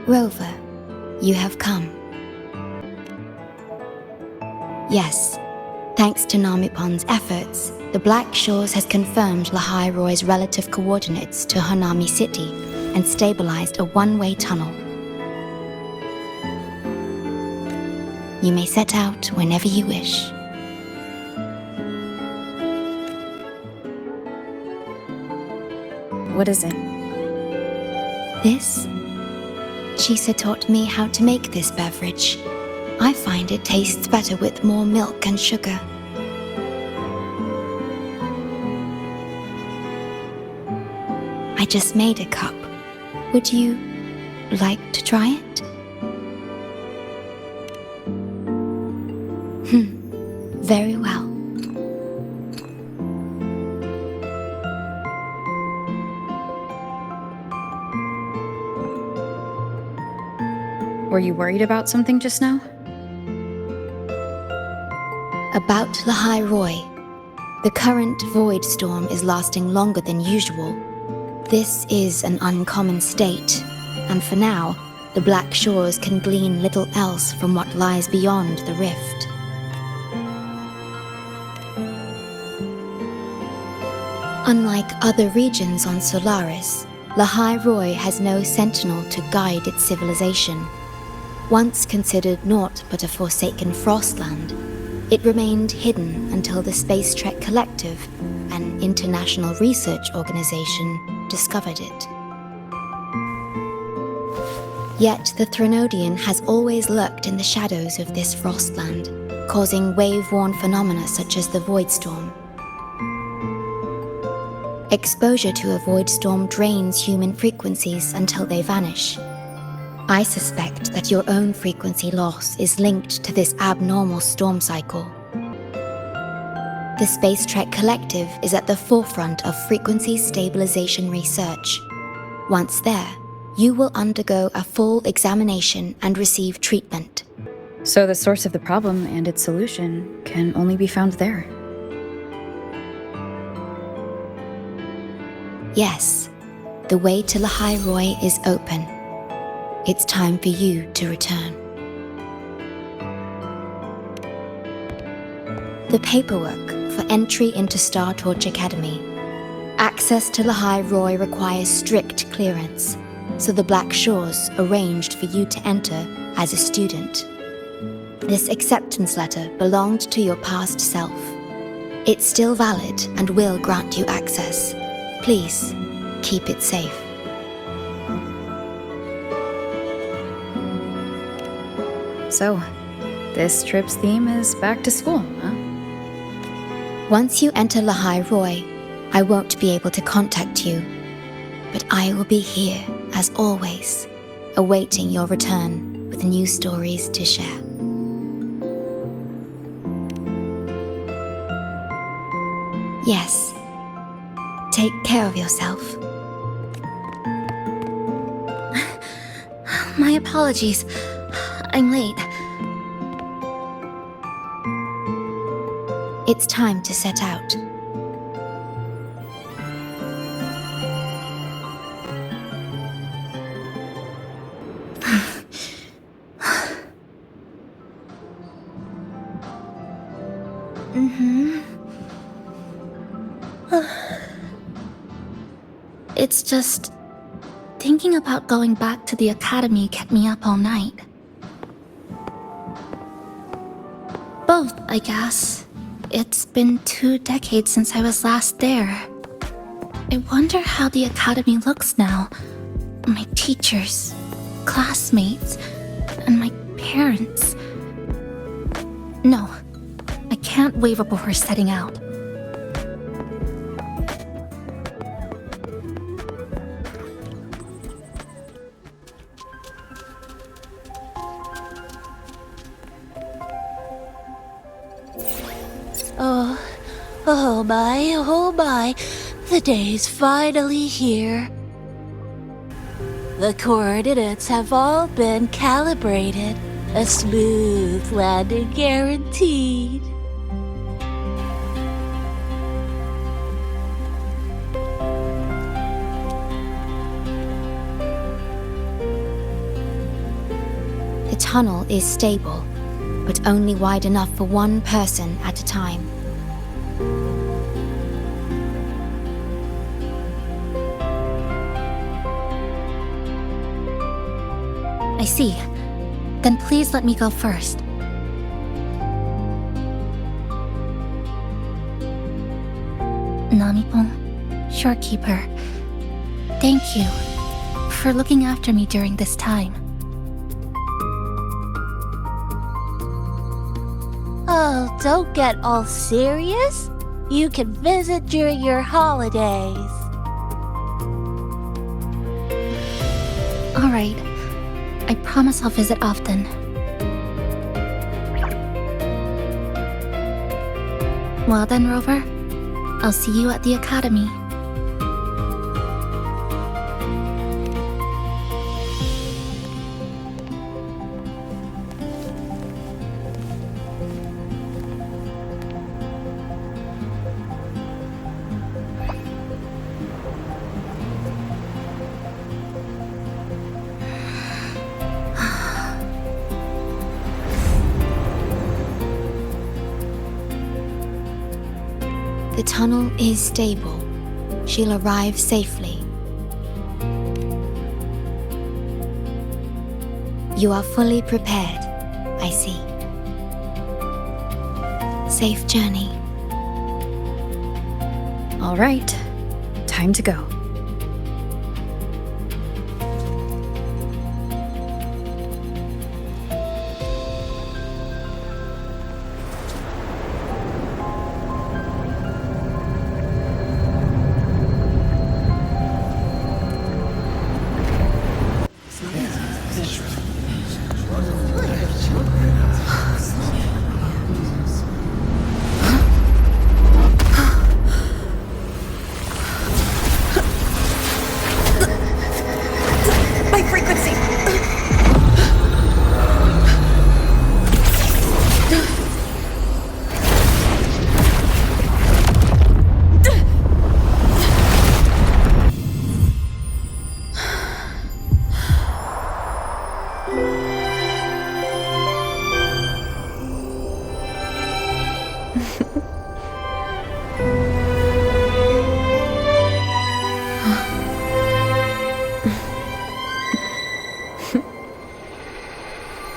Rover, you have come. Yes, thanks to Namipon's efforts, the Black Shores has confirmed Lahai Roy's relative coordinates to Hanami City and stabilized a one-way tunnel. You may set out whenever you wish. What is it? This? Chisa taught me how to make this beverage. I find it tastes better with more milk and sugar. I just made a cup. Would you like to try it? Very well. Were you worried about something just now? About Lahai Roy. The current void storm is lasting longer than usual. This is an uncommon state, and for now, the Black Shores can glean little else from what lies beyond the rift. Unlike other regions on Solaris, Lahai Roy has no sentinel to guide its civilization. Once considered naught but a forsaken frostland, it remained hidden until the Space Trek Collective, an international research organization, discovered it. Yet the Threnodian has always lurked in the shadows of this frostland, causing wave-worn phenomena such as the void storm. Exposure to a void storm drains human frequencies until they vanish. I suspect that your own frequency loss is linked to this abnormal storm cycle. The Space Trek Collective is at the forefront of frequency stabilization research. Once there, you will undergo a full examination and receive treatment. So the source of the problem and its solution can only be found there. Yes, the way to Lahai Roy is open. It's time for you to return. The paperwork for entry into Star Torch Academy. Access to Lahai Roy requires strict clearance, so the Black Shores arranged for you to enter as a student. This acceptance letter belonged to your past self. It's still valid and will grant you access. Please, keep it safe. So, this trip's theme is back to school, huh? Once you enter Lahai Roy, I won't be able to contact you, but I will be here, as always, awaiting your return with new stories to share. Yes. Take care of yourself. My apologies. I'm late. It's time to set out. It's just... thinking about going back to the academy kept me up all night. Both, I guess. It's been 2 decades since I was last there. I wonder how the academy looks now. My teachers, classmates, and my parents. No, I can't waver before setting out. Oh my, the day's finally here. The coordinates have all been calibrated. A smooth landing guaranteed. tunnel is stable, but only wide enough for one person at a time. I see. Then please let me go first. Namipon, Shorekeeper, thank you for looking after me during this time. Oh, don't get all serious. You can visit during your holidays. All right. I promise I'll visit often. Well then, Rover. I'll see you at the academy. The tunnel is stable. She'll arrive safely. You are fully prepared, I see. Safe journey. All right, time to go.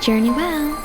Journey well.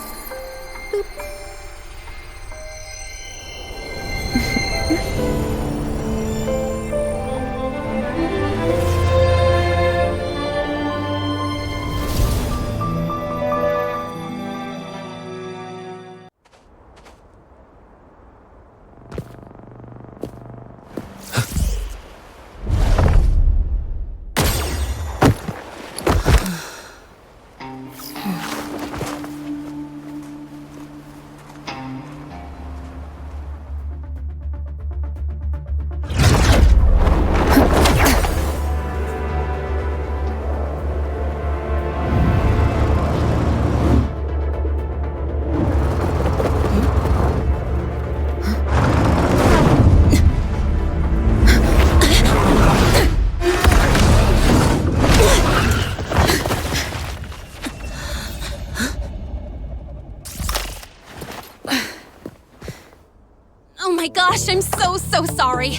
Oh my gosh, I'm so sorry.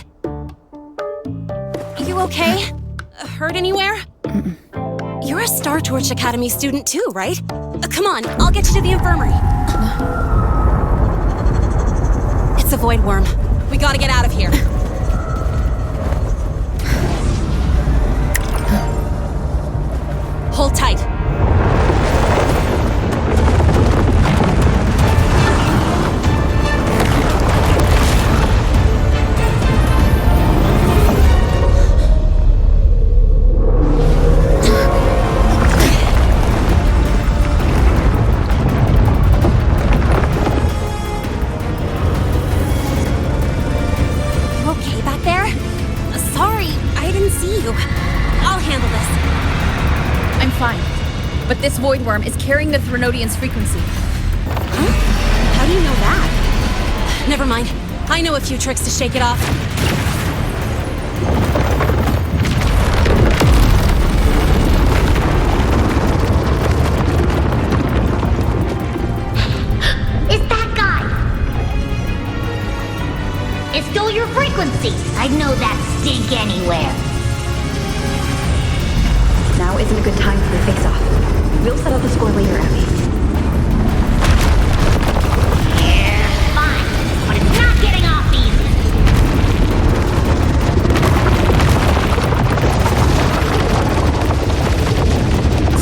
You okay? Hurt anywhere? You're a Star Torch Academy student too, right? Come on, I'll get you to the infirmary. It's a void worm. We gotta get out of here. Hold tight. But this void worm is carrying the Threnodian's frequency. Huh? How do you know that? Never mind. I know a few tricks to shake it off. frequency. I'd know that stink anywhere. Now isn't a good time for the face-off. We'll settle the score later, Abby. Yeah, fine. But it's not getting off easy.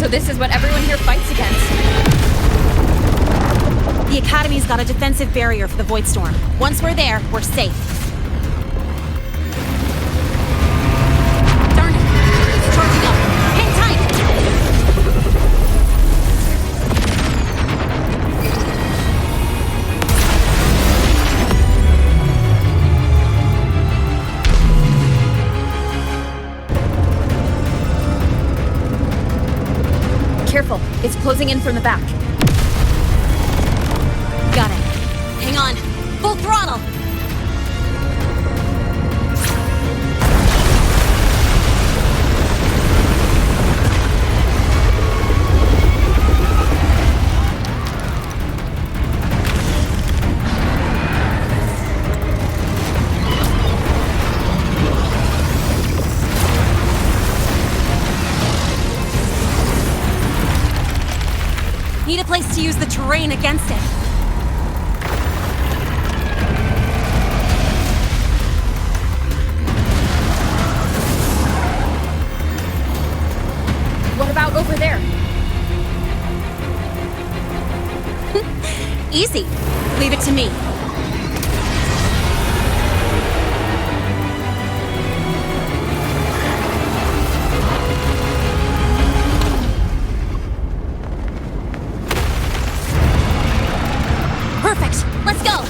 So this is what everyone here fights against. The Academy's got a defensive barrier for the Void Storm. Once we're there, we're safe. Darn it! It's charging up. Hang tight! Careful, it's closing in from the back. Got it. Hang on. Full throttle! Need a place to use the terrain against it. What about over there? Easy. Leave it to me. Perfect. Let's go.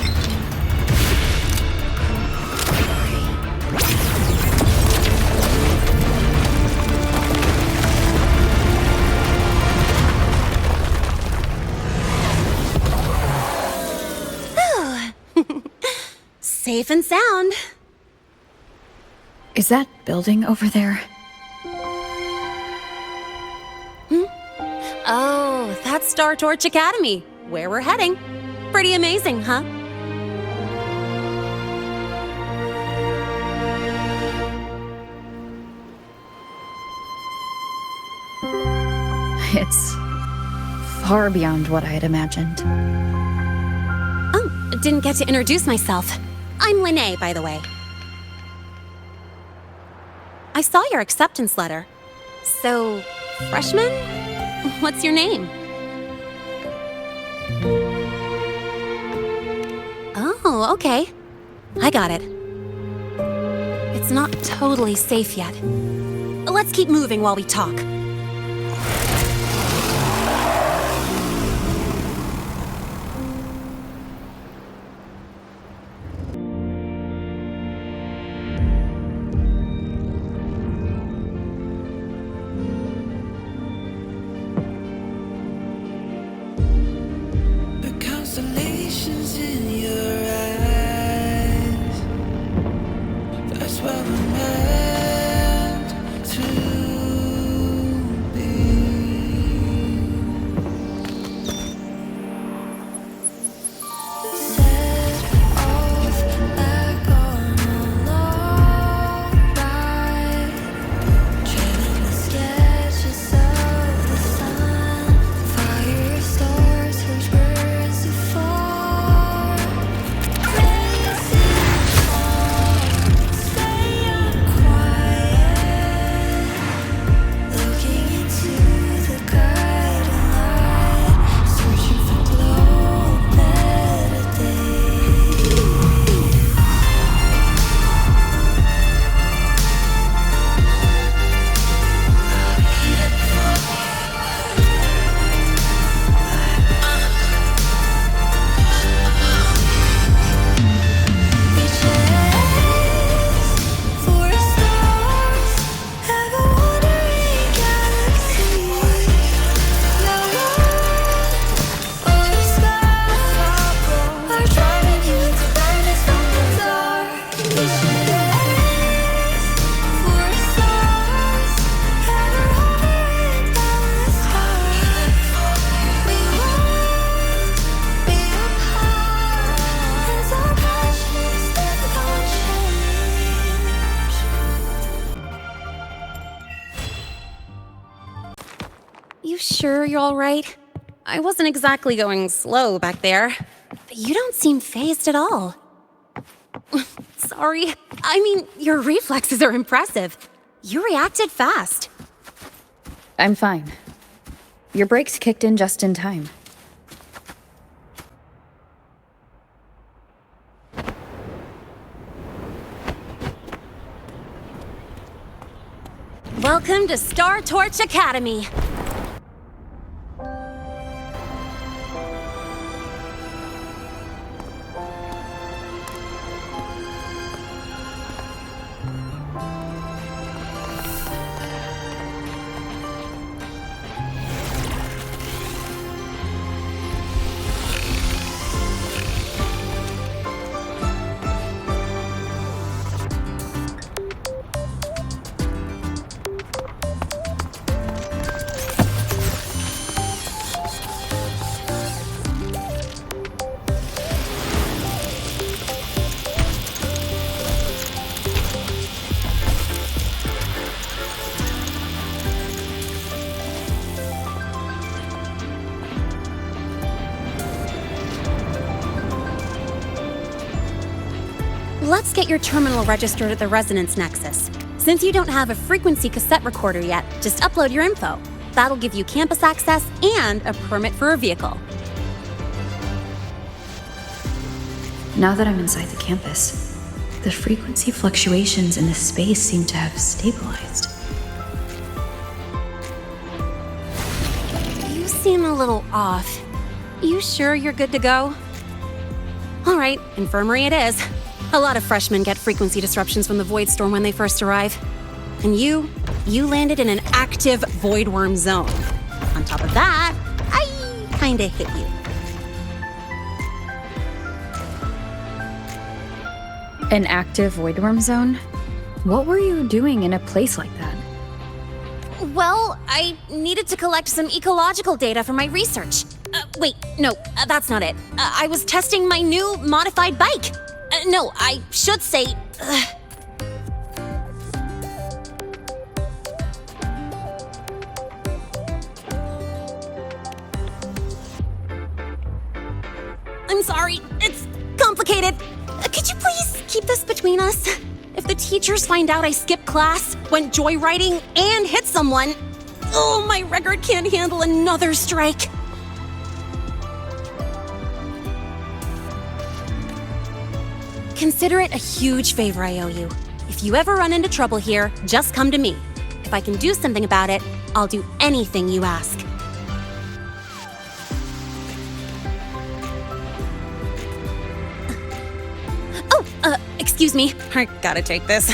Safe and sound. Is that building over there? Oh, that's Star Torch Academy, where we're heading. Pretty amazing, huh? It's far beyond what I had imagined. Oh, didn't get to introduce myself. I'm Lene, by the way. I saw your acceptance letter. So, freshman? What's your name? Oh, okay. I got it. It's not totally safe yet. Let's keep moving while we talk. The constellations in your eyes, that's what we're meant to sure you're all right? I wasn't exactly going slow back there, but you don't seem fazed at all. Sorry. I mean, your reflexes are impressive. You reacted fast. I'm fine. Your brakes kicked in just in time. Welcome to Star Torch Academy. Let's get your terminal registered at the Resonance Nexus. Since you don't have a frequency cassette recorder yet, just upload your info. That'll give you campus access and a permit for a vehicle. Now that I'm inside the campus, the frequency fluctuations in this space seem to have stabilized. You seem a little off. You sure you're good to go? All right, infirmary it is. A lot of freshmen get frequency disruptions from the Void Storm when they first arrive. And you landed in an active Void Worm zone. On top of that, I kinda hit you. An active void worm zone? What were you doing in a place like that? Well, I needed to collect some ecological data for my research. Wait, no, that's not it. I was testing my new modified bike. No, I should say... I'm sorry, it's complicated. Could you please keep this between us? If the teachers find out I skipped class, went joyriding, and hit someone, oh, my record can't handle another strike. Consider it a huge favor I owe you. If you ever run into trouble here, just come to me. If I can do something about it, I'll do anything you ask. Excuse me. I gotta take this.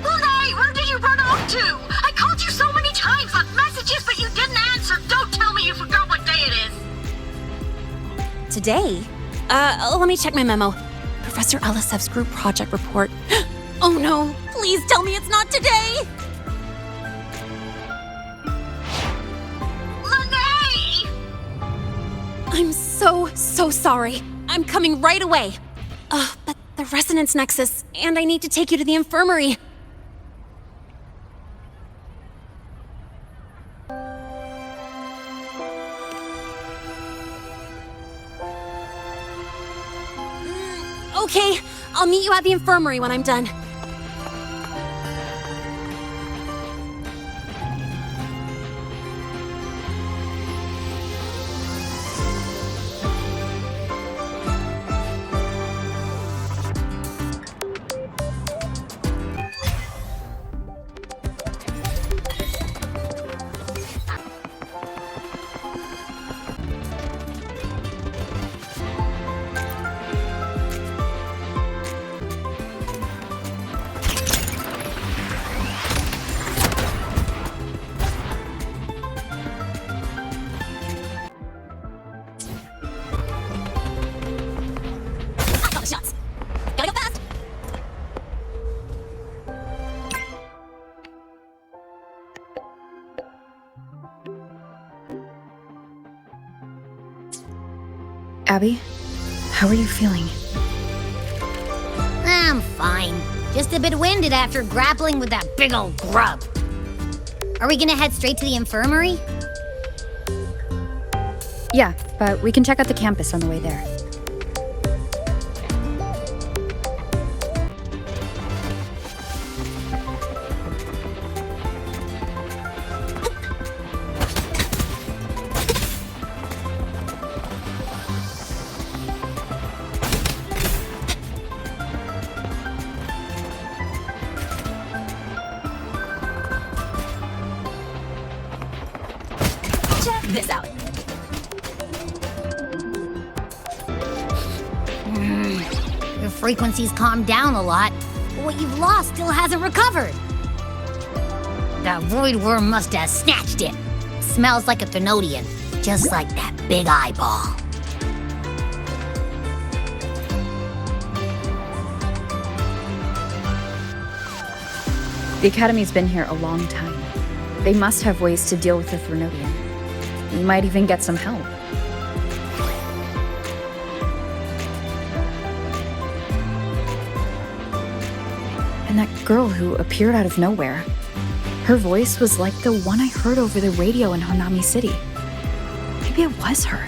Lahai, where did you run off to? I called you so many times, left messages, but you didn't answer. Don't tell me you forgot what day it is. Today? Let me check my memo. Professor Alisev's group project report. Oh no, please tell me it's not today! Lahai! I'm so sorry. I'm coming right away. But the Resonance Nexus, and I need to take you to the infirmary. Okay, I'll meet you at the infirmary when I'm done. Shots. Gotta go fast. Abby, how are you feeling? I'm fine. Just a bit winded after grappling with that big old grub. Are we gonna head straight to the infirmary? Yeah, but we can check out the campus on the way there. Check this out. Your frequency's calmed down a lot, but what you've lost still hasn't recovered. That void worm must have snatched it. Smells like a Thenodian, just like that big eyeball. The Academy's been here a long time. They must have ways to deal with the Thenodian. We might even get some help. And that girl who appeared out of nowhere. Her voice was like the one I heard over the radio in Honami City. Maybe it was her.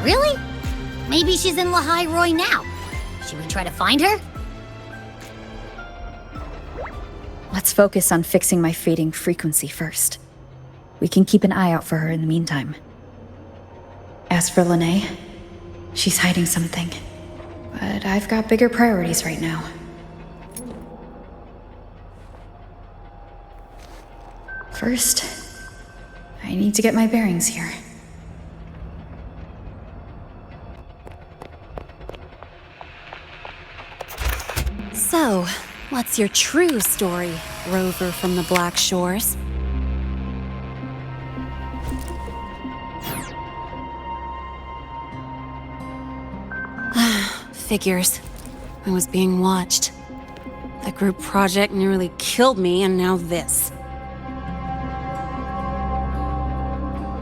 Really? Maybe she's in Lahai Roy now. Should we try to find her? Let's focus on fixing my fading frequency first. We can keep an eye out for her in the meantime. As for Lahai, she's hiding something. But I've got bigger priorities right now. First, I need to get my bearings here. So, what's your true story, rover from the Black Shores? Figures. I was being watched. The group project nearly killed me, and now this.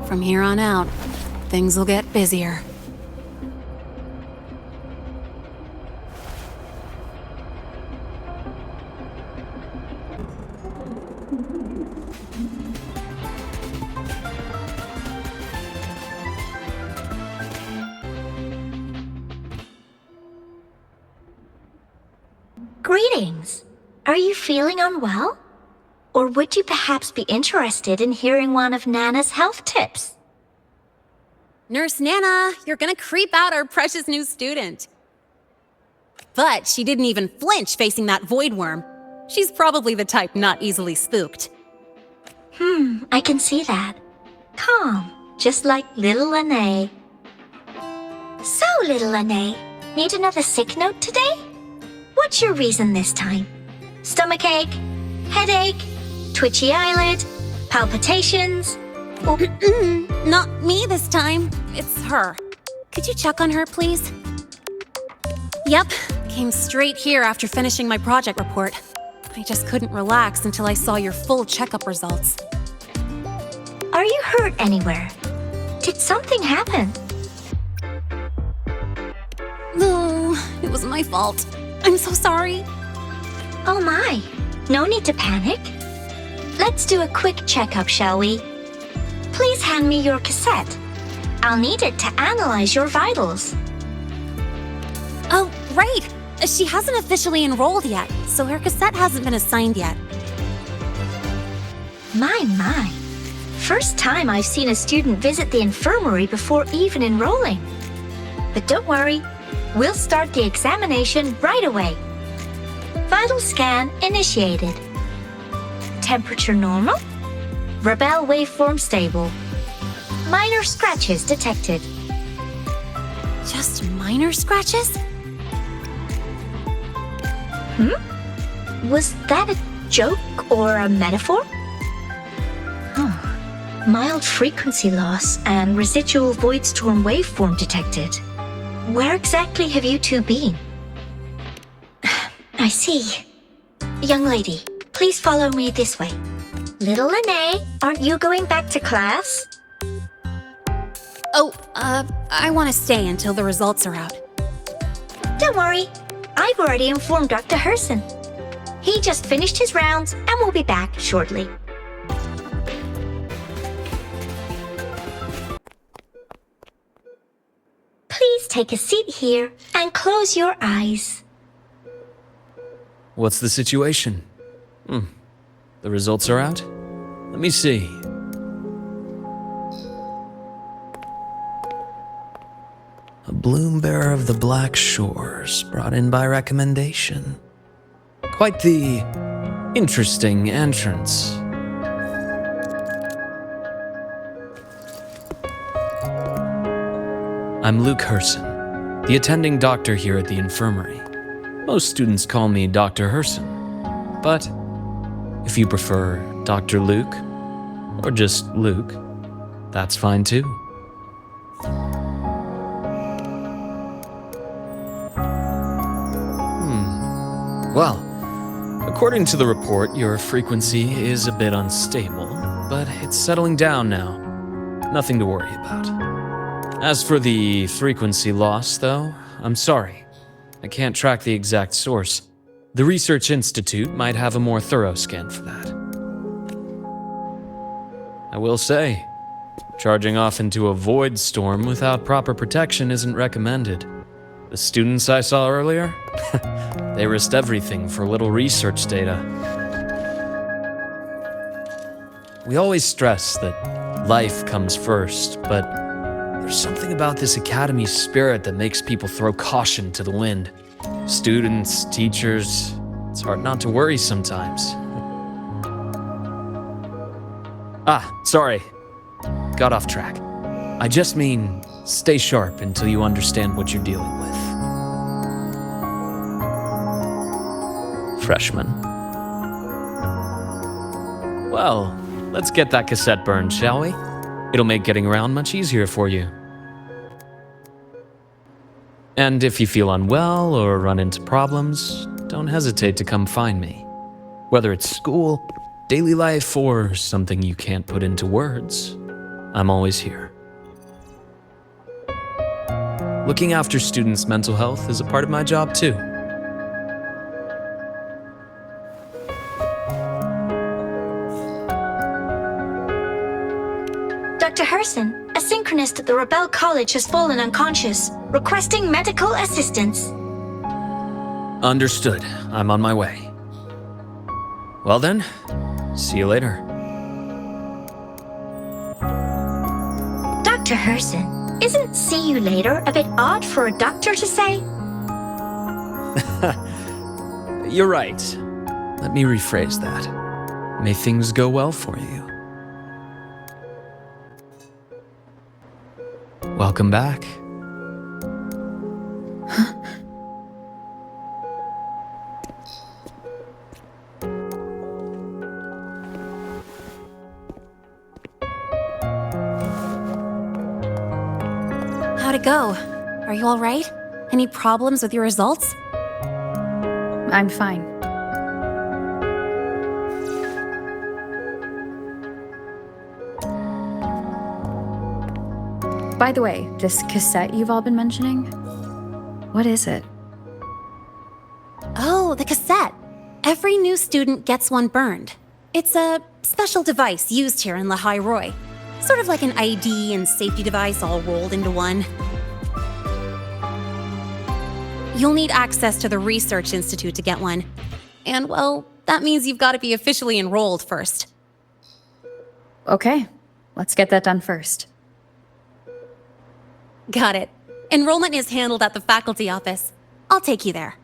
From here on out, things will get busier. Greetings. Are you feeling unwell? Or would you perhaps be interested in hearing one of Nana's health tips? Nurse Nana, you're gonna creep out our precious new student. But she didn't even flinch facing that void worm. She's probably the type not easily spooked. I can see that. Calm, just like little Lahai. So, little Lahai, need another sick note today? What's your reason this time? Stomachache? Headache? Twitchy eyelid? Palpitations? Not me this time. It's her. Could you check on her, please? Yep, came straight here after finishing my project report. I just couldn't relax until I saw your full checkup results. Are you hurt anywhere? Did something happen? No, it was my fault. I'm so sorry. Oh my, no need to panic. Let's do a quick checkup, shall we? Please hand me your cassette. I'll need it to analyze your vitals. Oh, right. She hasn't officially enrolled yet, so her cassette hasn't been assigned yet. My. First time I've seen a student visit the infirmary before even enrolling. But don't worry, we'll start the examination right away. Vital scan initiated. Temperature normal. Rebel waveform stable. Minor scratches detected. Just minor scratches? Was that a joke or a metaphor? Mild frequency loss and residual void storm waveform detected. Where exactly have you two been? I see. Young lady, please follow me this way. Little Lahai, aren't you going back to class? Oh, I want to stay until the results are out. Don't worry, I've already informed Dr. Herson. He just finished his rounds and will be back shortly. Please take a seat here and close your eyes. What's the situation? The results are out? Let me see. A bloom bearer of the Black Shores, brought in by recommendation. Quite the interesting entrance. I'm Luke Herson, the attending doctor here at the infirmary. Most students call me Dr. Herson, but if you prefer Dr. Luke, or just Luke, that's fine too. Well, according to the report, your frequency is a bit unstable, but it's settling down now. Nothing to worry about. As for the frequency loss, though, I'm sorry. I can't track the exact source. The Research Institute might have a more thorough scan for that. I will say, charging off into a void storm without proper protection isn't recommended. The students I saw earlier, they risked everything for a little research data. We always stress that life comes first, but there's something about this academy spirit that makes people throw caution to the wind. Students, teachers, it's hard not to worry sometimes. Sorry. Got off track. I just mean, stay sharp until you understand what you're dealing with. Freshman. Well, let's get that cassette burned, shall we? It'll make getting around much easier for you. And if you feel unwell or run into problems, don't hesitate to come find me. Whether it's school, daily life, or something you can't put into words, I'm always here. Looking after students' mental health is a part of my job too. Dr. Herson, a synchronist at the Rebel College has fallen unconscious, requesting medical assistance. Understood. I'm on my way. Well then, see you later. Dr. Herson, isn't see you later a bit odd for a doctor to say? You're right. Let me rephrase that. May things go well for you. Welcome back. How'd it go? Are you all right? Any problems with your results? I'm fine. By the way, this cassette you've all been mentioning, what is it? Oh, the cassette. Every new student gets one burned. It's a special device used here in Lahai Roy. Sort of like an ID and safety device all rolled into one. You'll need access to the Research Institute to get one. And, well, that means you've got to be officially enrolled first. Okay, let's get that done first. Got it. Enrollment is handled at the faculty office. I'll take you there.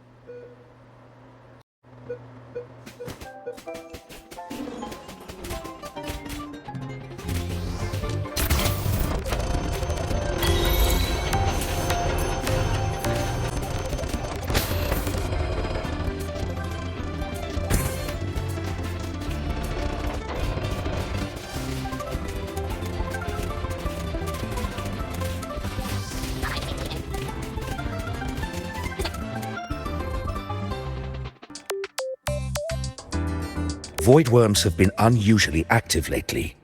Voidworms have been unusually active lately.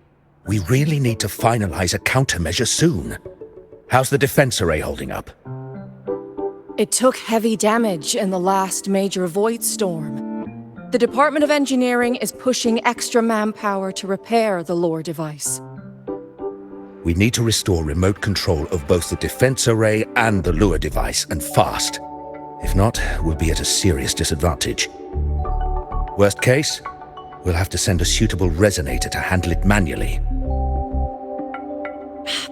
We really need to finalize a countermeasure soon. How's the defense array holding up? It took heavy damage in the last major void storm. The Department of Engineering is pushing extra manpower to repair the lore device. We need to restore remote control of both the defense array and the lure device, and fast. If not, we'll be at a serious disadvantage. Worst case, we'll have to send a suitable resonator to handle it manually.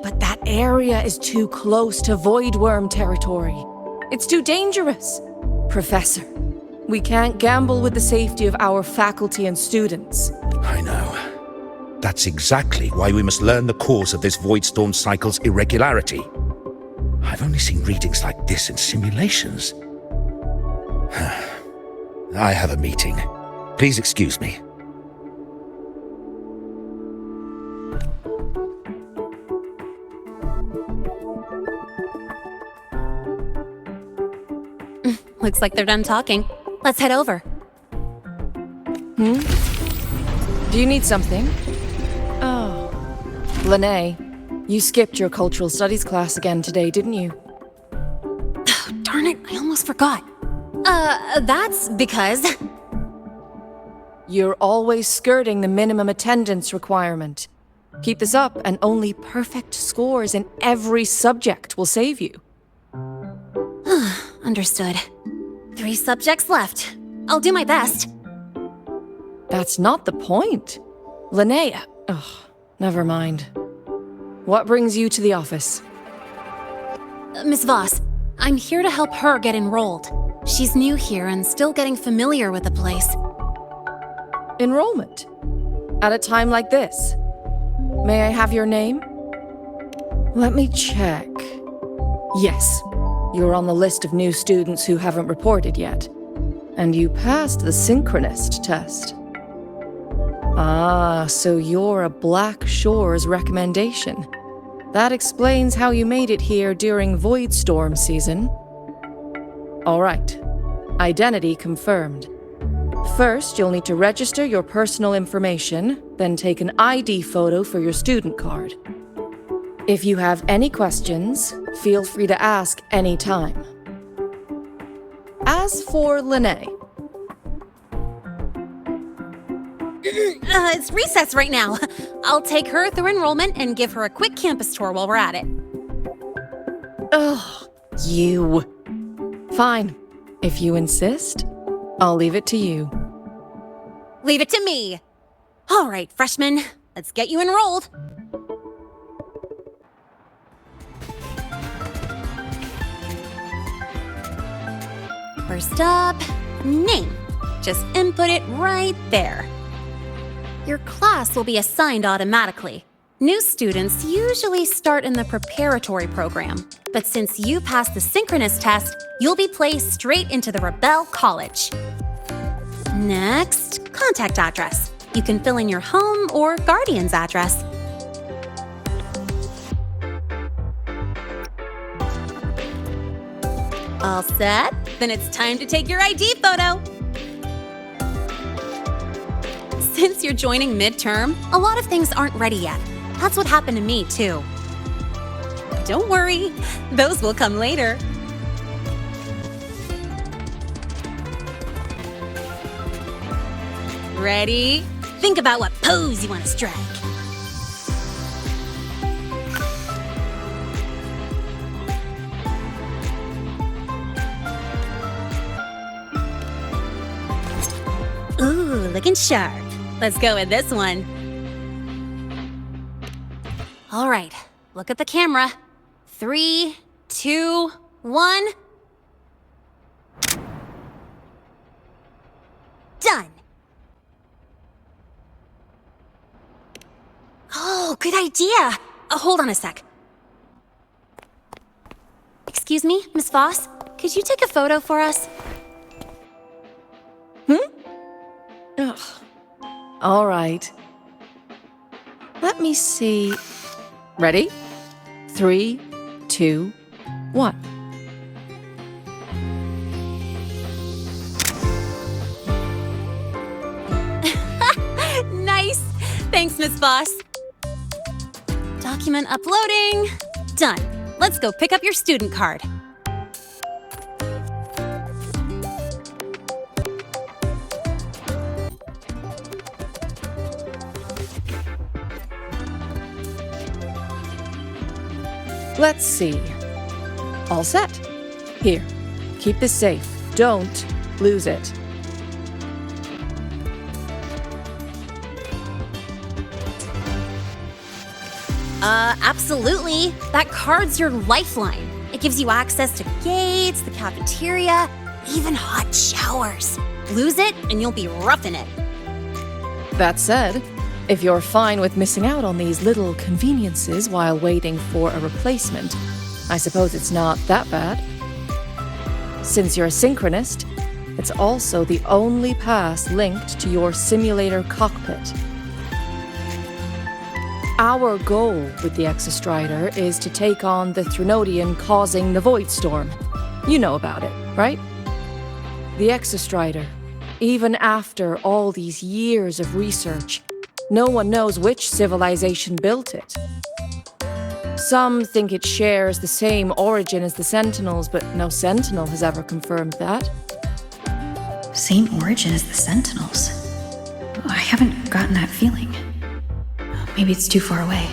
But that area is too close to Voidworm territory. It's too dangerous. Professor, we can't gamble with the safety of our faculty and students. I know. That's exactly why we must learn the cause of this Voidstorm cycle's irregularity. I've only seen readings like this in simulations. I have a meeting. Please excuse me. Looks like they're done talking. Let's head over. Do you need something? Oh. Lahai, you skipped your cultural studies class again today, didn't you? Oh, darn it, I almost forgot. That's because... You're always skirting the minimum attendance requirement. Keep this up, and only perfect scores in every subject will save you. Understood. 3 subjects left. I'll do my best. That's not the point. Linnea. Ugh, never mind. What brings you to the office? Miss Voss, I'm here to help her get enrolled. She's new here and still getting familiar with the place. Enrollment? At a time like this? May I have your name? Let me check. Yes, you're on the list of new students who haven't reported yet. And you passed the synchronist test. Ah, so you're a Black Shores recommendation. That explains how you made it here during Voidstorm season. All right. Identity confirmed. First, you'll need to register your personal information, then take an ID photo for your student card. If you have any questions, feel free to ask any time. As for Lahai... It's recess right now. I'll take her through enrollment and give her a quick campus tour while we're at it. Ugh, you. Fine. If you insist, I'll leave it to you. Leave it to me. All right, freshmen, let's get you enrolled. First up, name. Just input it right there. Your class will be assigned automatically. New students usually start in the preparatory program, but since you passed the synchronous test, you'll be placed straight into the Rebel College. Next, contact address. You can fill in your home or guardian's address. All set? Then it's time to take your ID photo. Since you're joining midterm, a lot of things aren't ready yet. That's what happened to me, too. Don't worry, those will come later. Ready? Think about what pose you want to strike. Ooh, looking sharp. Let's go with this one. All right, look at the camera. 3, 2, 1. Done. Oh, good idea. Hold on a sec. Excuse me, Miss Voss? Could you take a photo for us? Ugh. All right. Let me see. Ready? 3, 2, 1. Nice! Thanks, Miss Voss. Document uploading. Done. Let's go pick up your student card. Let's see. All set. Here, keep this safe. Don't lose it. Absolutely. That card's your lifeline. It gives you access to gates, the cafeteria, even hot showers. Lose it, and you'll be roughing it. That said, if you're fine with missing out on these little conveniences while waiting for a replacement, I suppose it's not that bad. Since you're a synchronist, it's also the only pass linked to your simulator cockpit. Our goal with the Exostrider is to take on the Threnodian causing the Void Storm. You know about it, right? The Exostrider. Even after all these years of research, no one knows which civilization built it. Some think it shares the same origin as the Sentinels, but no Sentinel has ever confirmed that. Same origin as the Sentinels. I haven't gotten that feeling. Maybe it's too far away.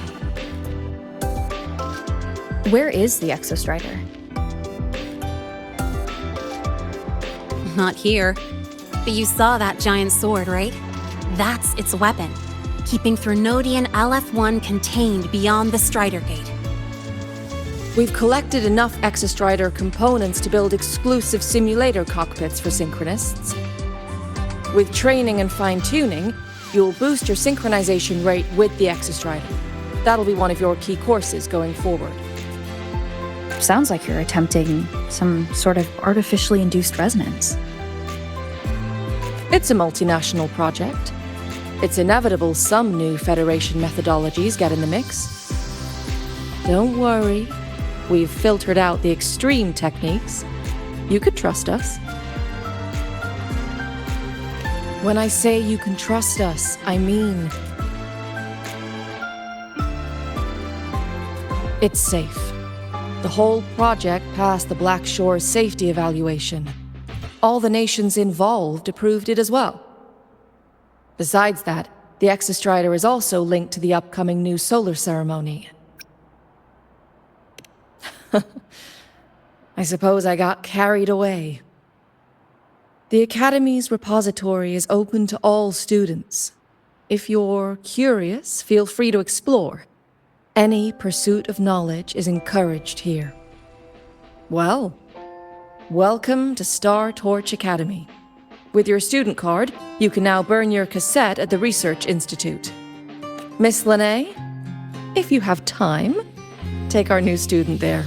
Where is the Exostrider? Not here. But you saw that giant sword, right? That's its weapon, keeping Threnodian LF1 contained beyond the Strider Gate. We've collected enough Exostrider components to build exclusive simulator cockpits for synchronists. With training and fine-tuning, you'll boost your synchronization rate with the Exostrider. That'll be one of your key courses going forward. Sounds like you're attempting some sort of artificially induced resonance. It's a multinational project. It's inevitable some new Federation methodologies get in the mix. Don't worry, we've filtered out the extreme techniques. You could trust us. When I say you can trust us, I mean it's safe. The whole project passed the Black Shore's safety evaluation. All the nations involved approved it as well. Besides that, the Exostrider is also linked to the upcoming new solar ceremony. I suppose I got carried away. The Academy's repository is open to all students. If you're curious, feel free to explore. Any pursuit of knowledge is encouraged here. Well, welcome to Star Torch Academy. With your student card, you can now burn your cassette at the Research Institute. Miss Lahai, if you have time, take our new student there.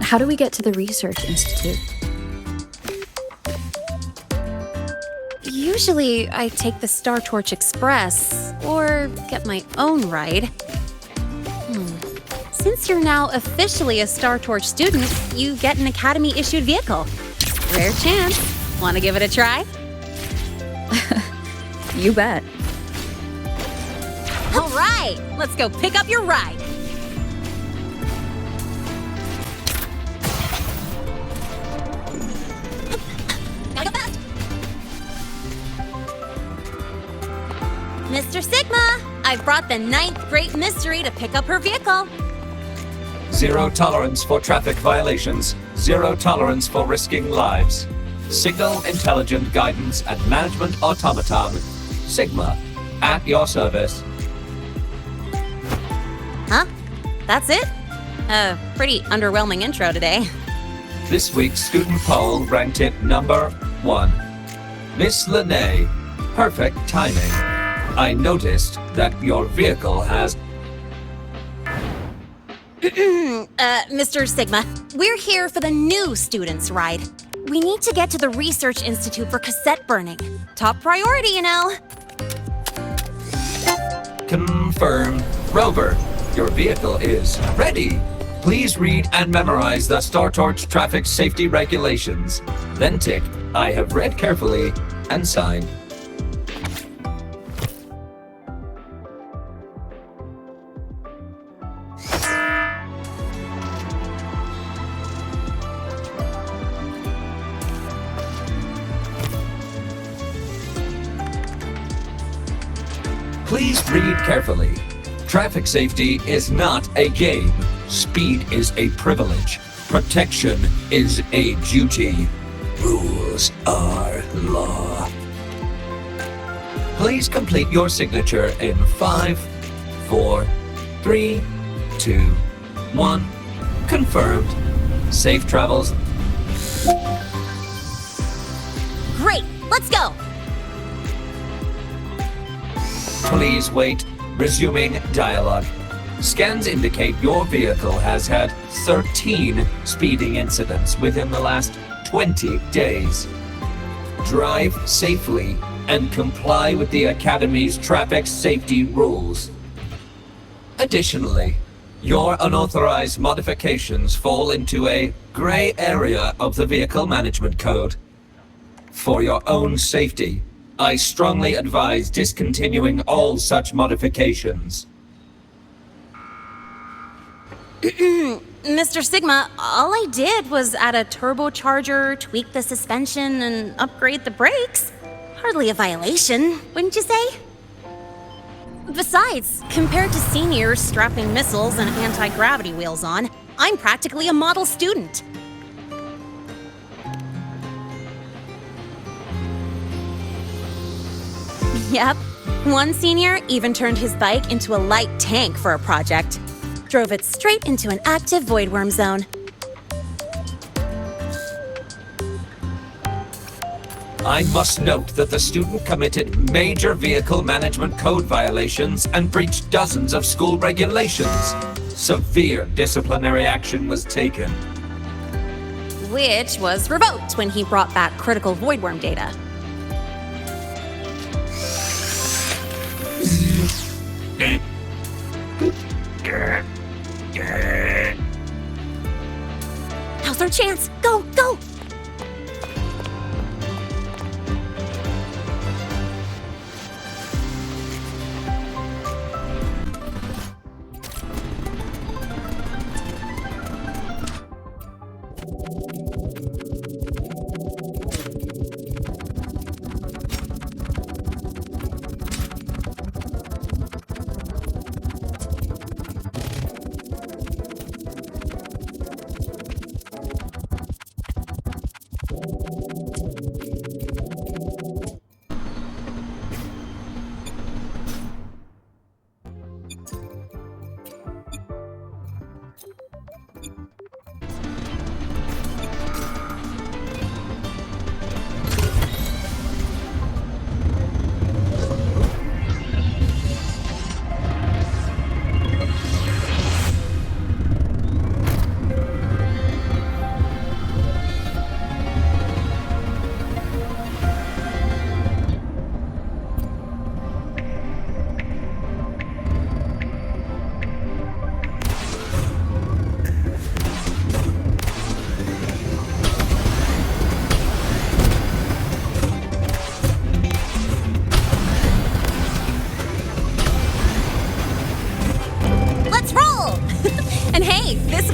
How do we get to the Research Institute? Usually, I take the Star Torch Express, or get my own ride. Since you're now officially a Star Torch student, you get an Academy-issued vehicle. Rare chance. Want to give it a try? You bet. All right, let's go pick up your ride. Gotta go fast. Mr. Sigma, I've brought the 9th Great Mystery to pick up her vehicle. Zero tolerance for traffic violations. Zero tolerance for risking lives. Signal intelligent guidance and management automaton. Sigma, at your service. Huh? That's it? Pretty underwhelming intro today. This week's student poll ranked it number 1. Miss Lahai, perfect timing. I noticed that your vehicle has... Mr. Sigma, we're here for the new students' ride. We need to get to the Research Institute for cassette burning. Top priority, you know. Confirm. Rover, your vehicle is ready. Please read and memorize the Star Torch traffic safety regulations. Then tick, I have read carefully, and sign. Please read carefully. Traffic safety is not a game. Speed is a privilege. Protection is a duty. Rules are law. Please complete your signature in 5, 4, 3, 2, 1. Confirmed. Safe travels. Great, let's go! Please wait. Resuming dialogue. Scans indicate your vehicle has had 13 speeding incidents within the last 20 days. Drive safely and comply with the Academy's traffic safety rules. Additionally, your unauthorized modifications fall into a gray area of the Vehicle Management Code. For your own safety, I strongly advise discontinuing all such modifications. Mr. Sigma, all I did was add a turbocharger, tweak the suspension, and upgrade the brakes. Hardly a violation, wouldn't you say? Besides, compared to seniors strapping missiles and anti-gravity wheels on, I'm practically a model student. Yep, one senior even turned his bike into a light tank for a project. Drove it straight into an active voidworm zone. I must note that the student committed major vehicle management code violations and breached dozens of school regulations. Severe disciplinary action was taken. Which was revoked when he brought back critical voidworm data. Now's our chance! Go, go!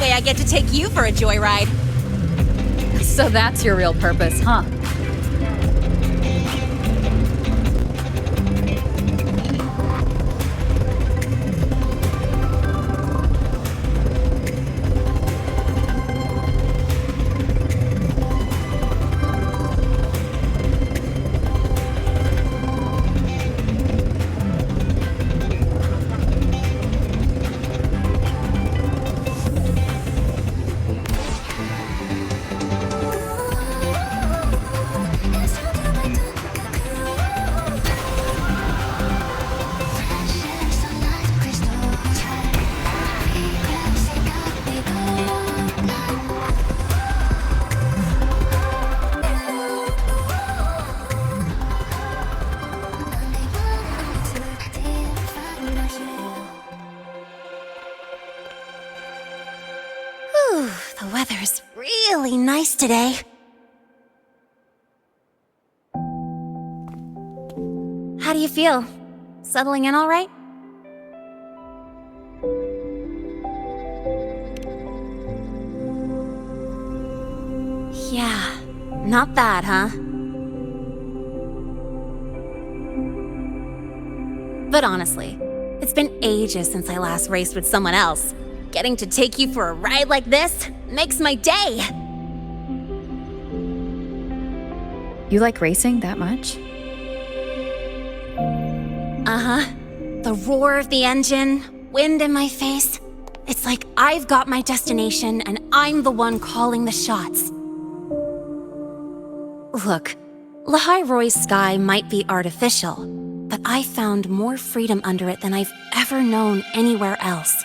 I get to take you for a joyride. So that's your real purpose, huh? The weather's really nice today. How do you feel? Settling in all right? Yeah, not bad, huh? But honestly, It's been ages since I last raced with someone else. Getting to take you for a ride like this makes my day. You like racing that much? Uh-huh. The roar of the engine, wind in my face. It's like I've got my destination and I'm the one calling the shots. Look, Lahai Roy's sky might be artificial, but I found more freedom under it than I've ever known anywhere else.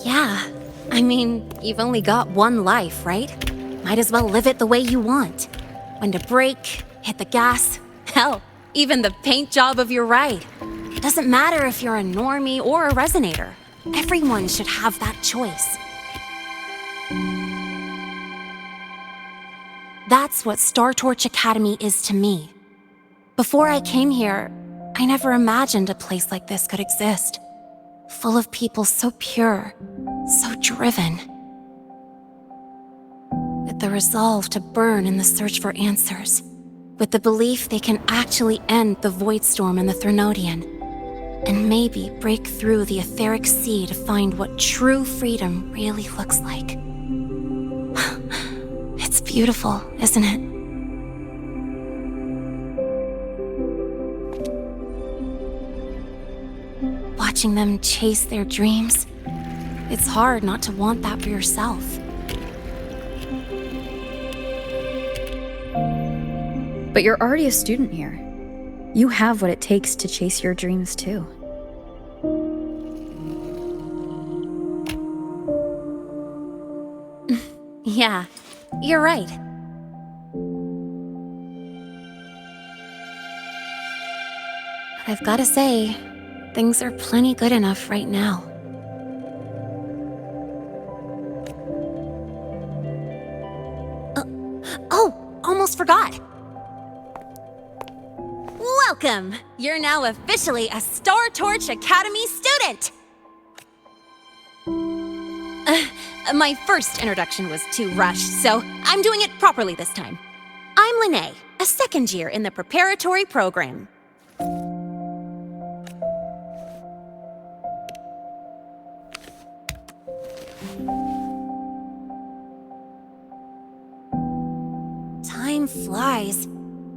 Yeah, I mean, you've only got one life, right? Might as well live it the way you want. When to brake, hit the gas, hell, even the paint job of your ride. It doesn't matter if you're a normie or a resonator. Everyone should have that choice. That's what Star Torch Academy is to me. Before I came here, I never imagined a place like this could exist. Full of people so pure, so driven. With the resolve to burn in the search for answers. With the belief they can actually end the Void Storm and the Threnodian. And maybe break through the etheric sea to find what true freedom really looks like. It's beautiful, isn't it? Watching them chase their dreams, it's hard not to want that for yourself. But you're already a student here. You have what it takes to chase your dreams too. Yeah, you're right. But I've gotta say, things are plenty good enough right now. Oh, almost forgot. Welcome! You're now officially a Star Torch Academy student! My first introduction was too rushed, so I'm doing it properly this time. I'm Lene, a second year in the preparatory program. Time flies.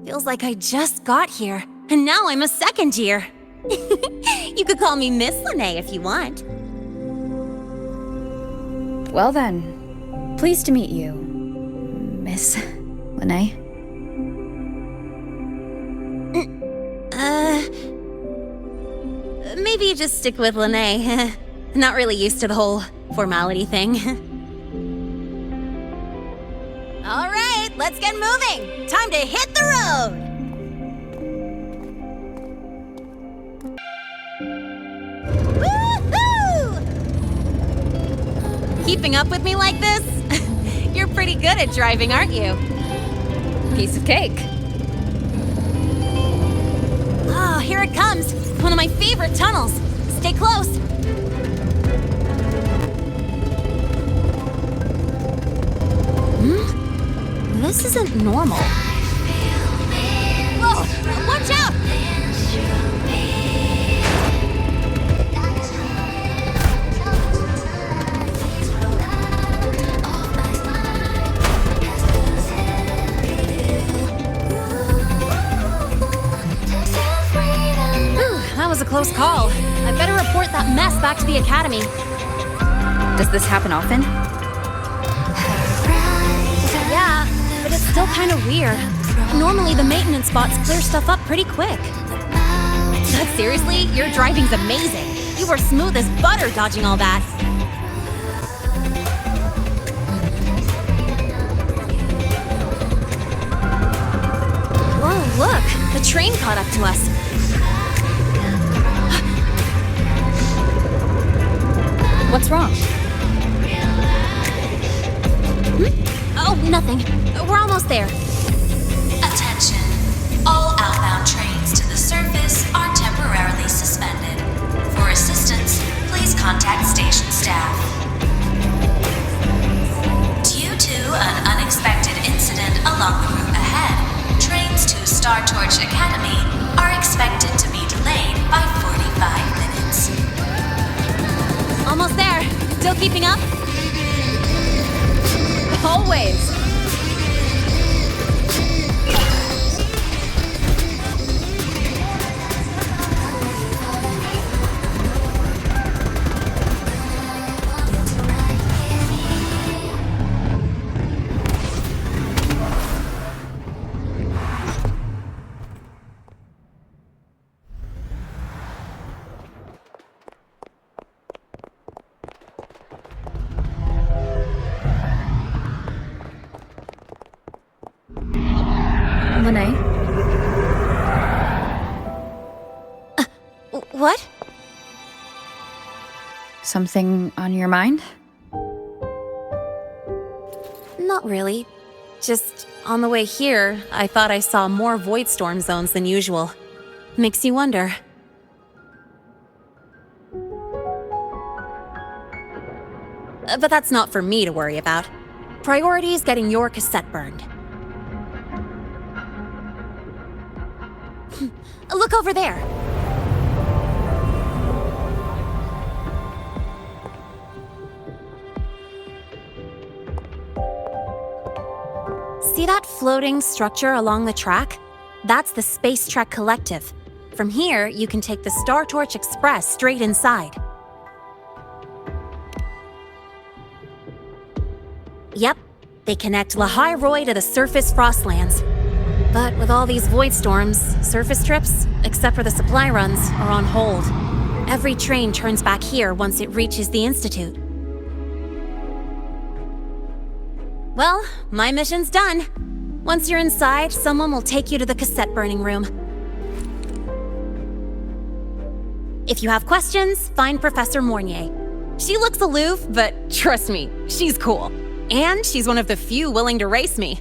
Feels like I just got here, and now I'm a second year. You could call me Miss Lene if you want. Well then, pleased to meet you, Miss Lene. Maybe just stick with Lene. Not really used to the whole formality thing. All right, let's get moving. Time to hit the road. Woohoo! Keeping up with me like this? You're pretty good at driving, aren't you? Piece of cake. Oh, here it comes. One of my favorite tunnels. Stay close. This isn't normal. Whoa! Watch out! That was a close call. I better report that mess back to the academy. Does this happen often? Yeah, but it's still kind of weird. Normally the maintenance bots clear stuff up pretty quick. But seriously, your driving's amazing. You were smooth as butter dodging all that. Whoa, look! The train caught up to us. What's wrong? Oh, nothing. We're almost there. Attention. All outbound trains to the surface are temporarily suspended. For assistance, please contact station staff. Due to an unexpected incident along the route ahead, trains to Star Torch Academy are expected to be delayed by 45 minutes. Almost there. Still keeping up? Always! Lahai? What? Something on your mind? Not really. Just on the way here, I thought I saw more void storm zones than usual. Makes you wonder. But that's not for me to worry about. Priority is getting your cassette burned. Look over there! See that floating structure along the track? That's the Space Trek Collective. From here, you can take the Star Torch Express straight inside. Yep, they connect Lahai Roy to the surface Frostlands. But with all these void storms, surface trips, except for the supply runs, are on hold. Every train turns back here once it reaches the Institute. Well, my mission's done. Once you're inside, someone will take you to the cassette burning room. If you have questions, find Professor Mornier. She looks aloof, but trust me, she's cool. And she's one of the few willing to race me.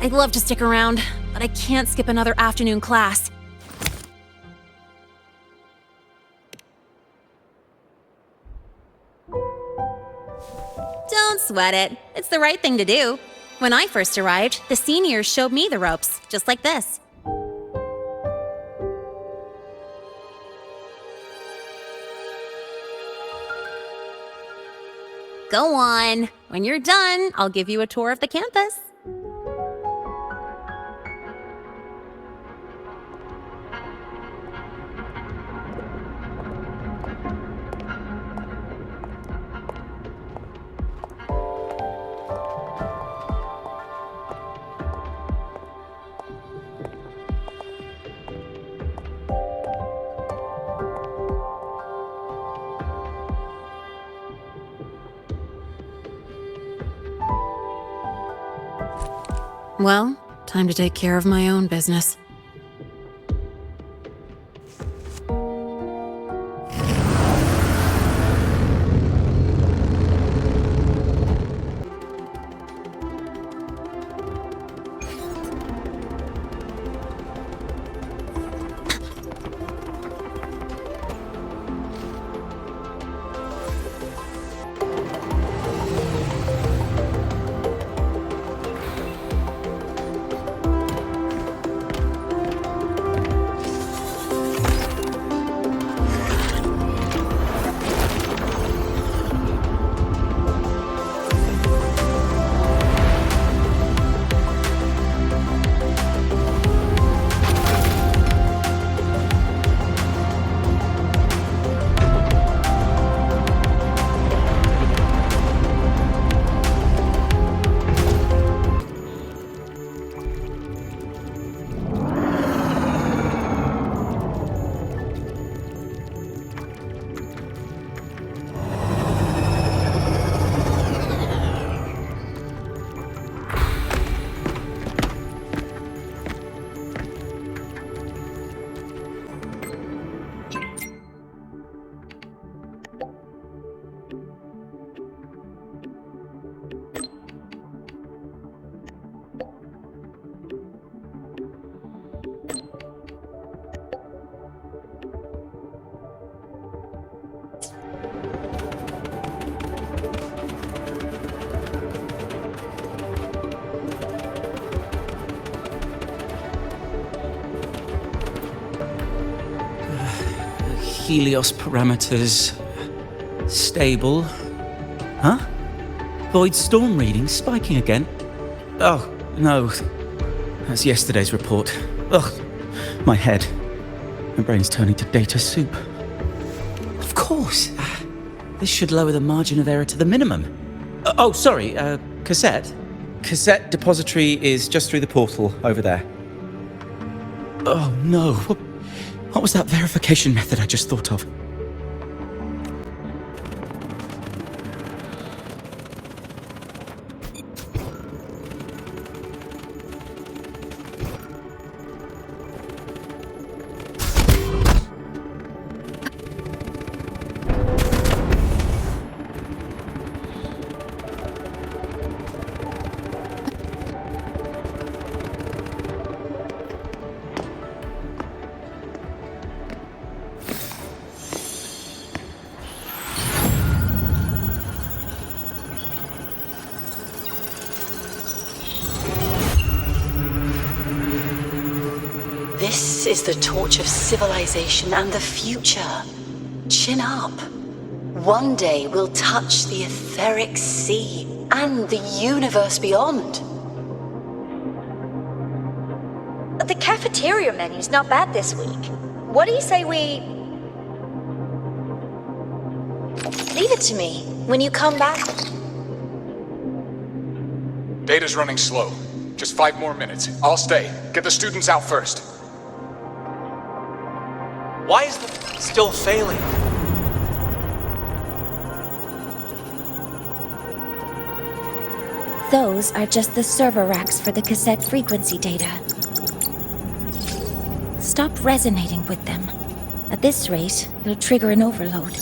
I'd love to stick around, but I can't skip another afternoon class. Don't sweat it. It's the right thing to do. When I first arrived, the seniors showed me the ropes, just like this. Go on. When you're done, I'll give you a tour of the campus. Well, time to take care of my own business. Helios parameters stable. Huh? Void storm readings spiking again? Oh, no. That's yesterday's report. Ugh, my head. My brain's turning to data soup. Of course. This should lower the margin of error to the minimum. Sorry, cassette? Cassette depository is just through the portal over there. Oh no, what was that verification method I just thought of? This is the torch of civilization and the future. Chin up. One day we'll touch the etheric sea and the universe beyond. The cafeteria menu's not bad this week. What do you say we... Leave it to me. When you come back... Data's running slow. Just 5 more minutes. I'll stay. Get the students out first. Why is it still failing? Those are just the server racks for the cassette frequency data. Stop resonating with them. At this rate, you'll trigger an overload.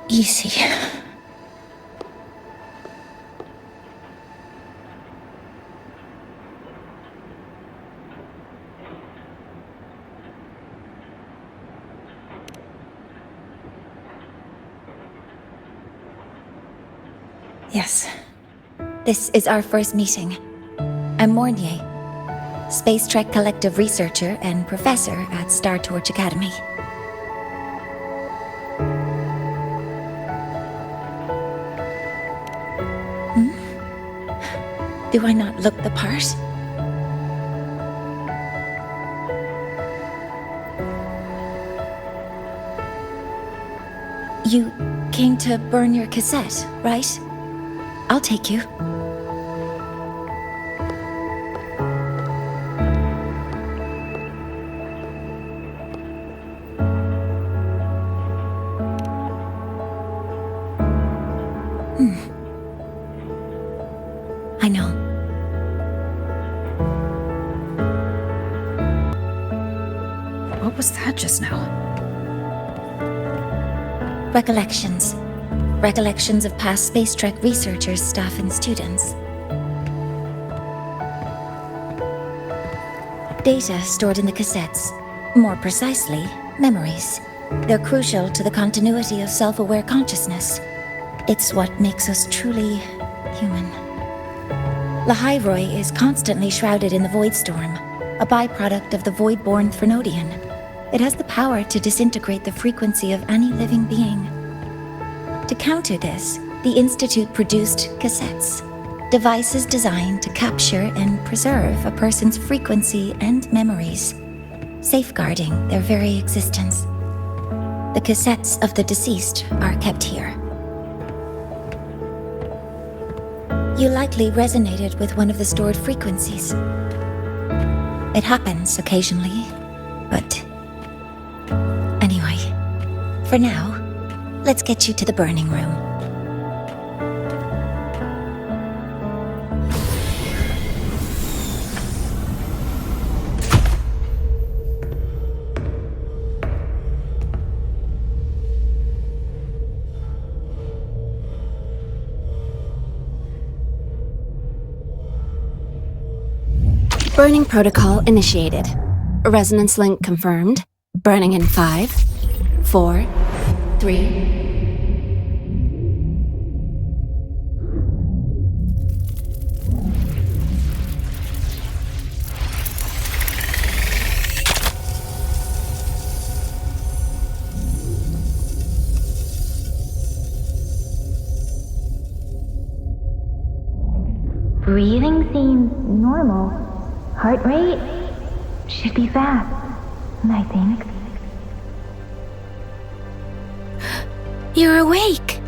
Easy. Yes. This is our first meeting. I'm Mornier, Space Trek Collective researcher and professor at Star Torch Academy. Do I not look the part? You came to burn your cassette, right? I'll take you. I know. What was that just now? Recollections. Recollections of past Space Trek researchers, staff, and students. Data stored in the cassettes. More precisely, memories. They're crucial to the continuity of self-aware consciousness. It's what makes us truly human. Lahai is constantly shrouded in the Void Storm, a byproduct of the Void-born Threnodian. It has the power to disintegrate the frequency of any living being. To counter this, the Institute produced cassettes, devices designed to capture and preserve a person's frequency and memories, safeguarding their very existence. The cassettes of the deceased are kept here. You likely resonated with one of the stored frequencies. It happens occasionally, but... Anyway, for now, let's get you to the burning room. Burning protocol initiated. Resonance link confirmed. Burning in 5, 4, 3. Breathing seems normal. Heart rate should be fast, I think. You're awake.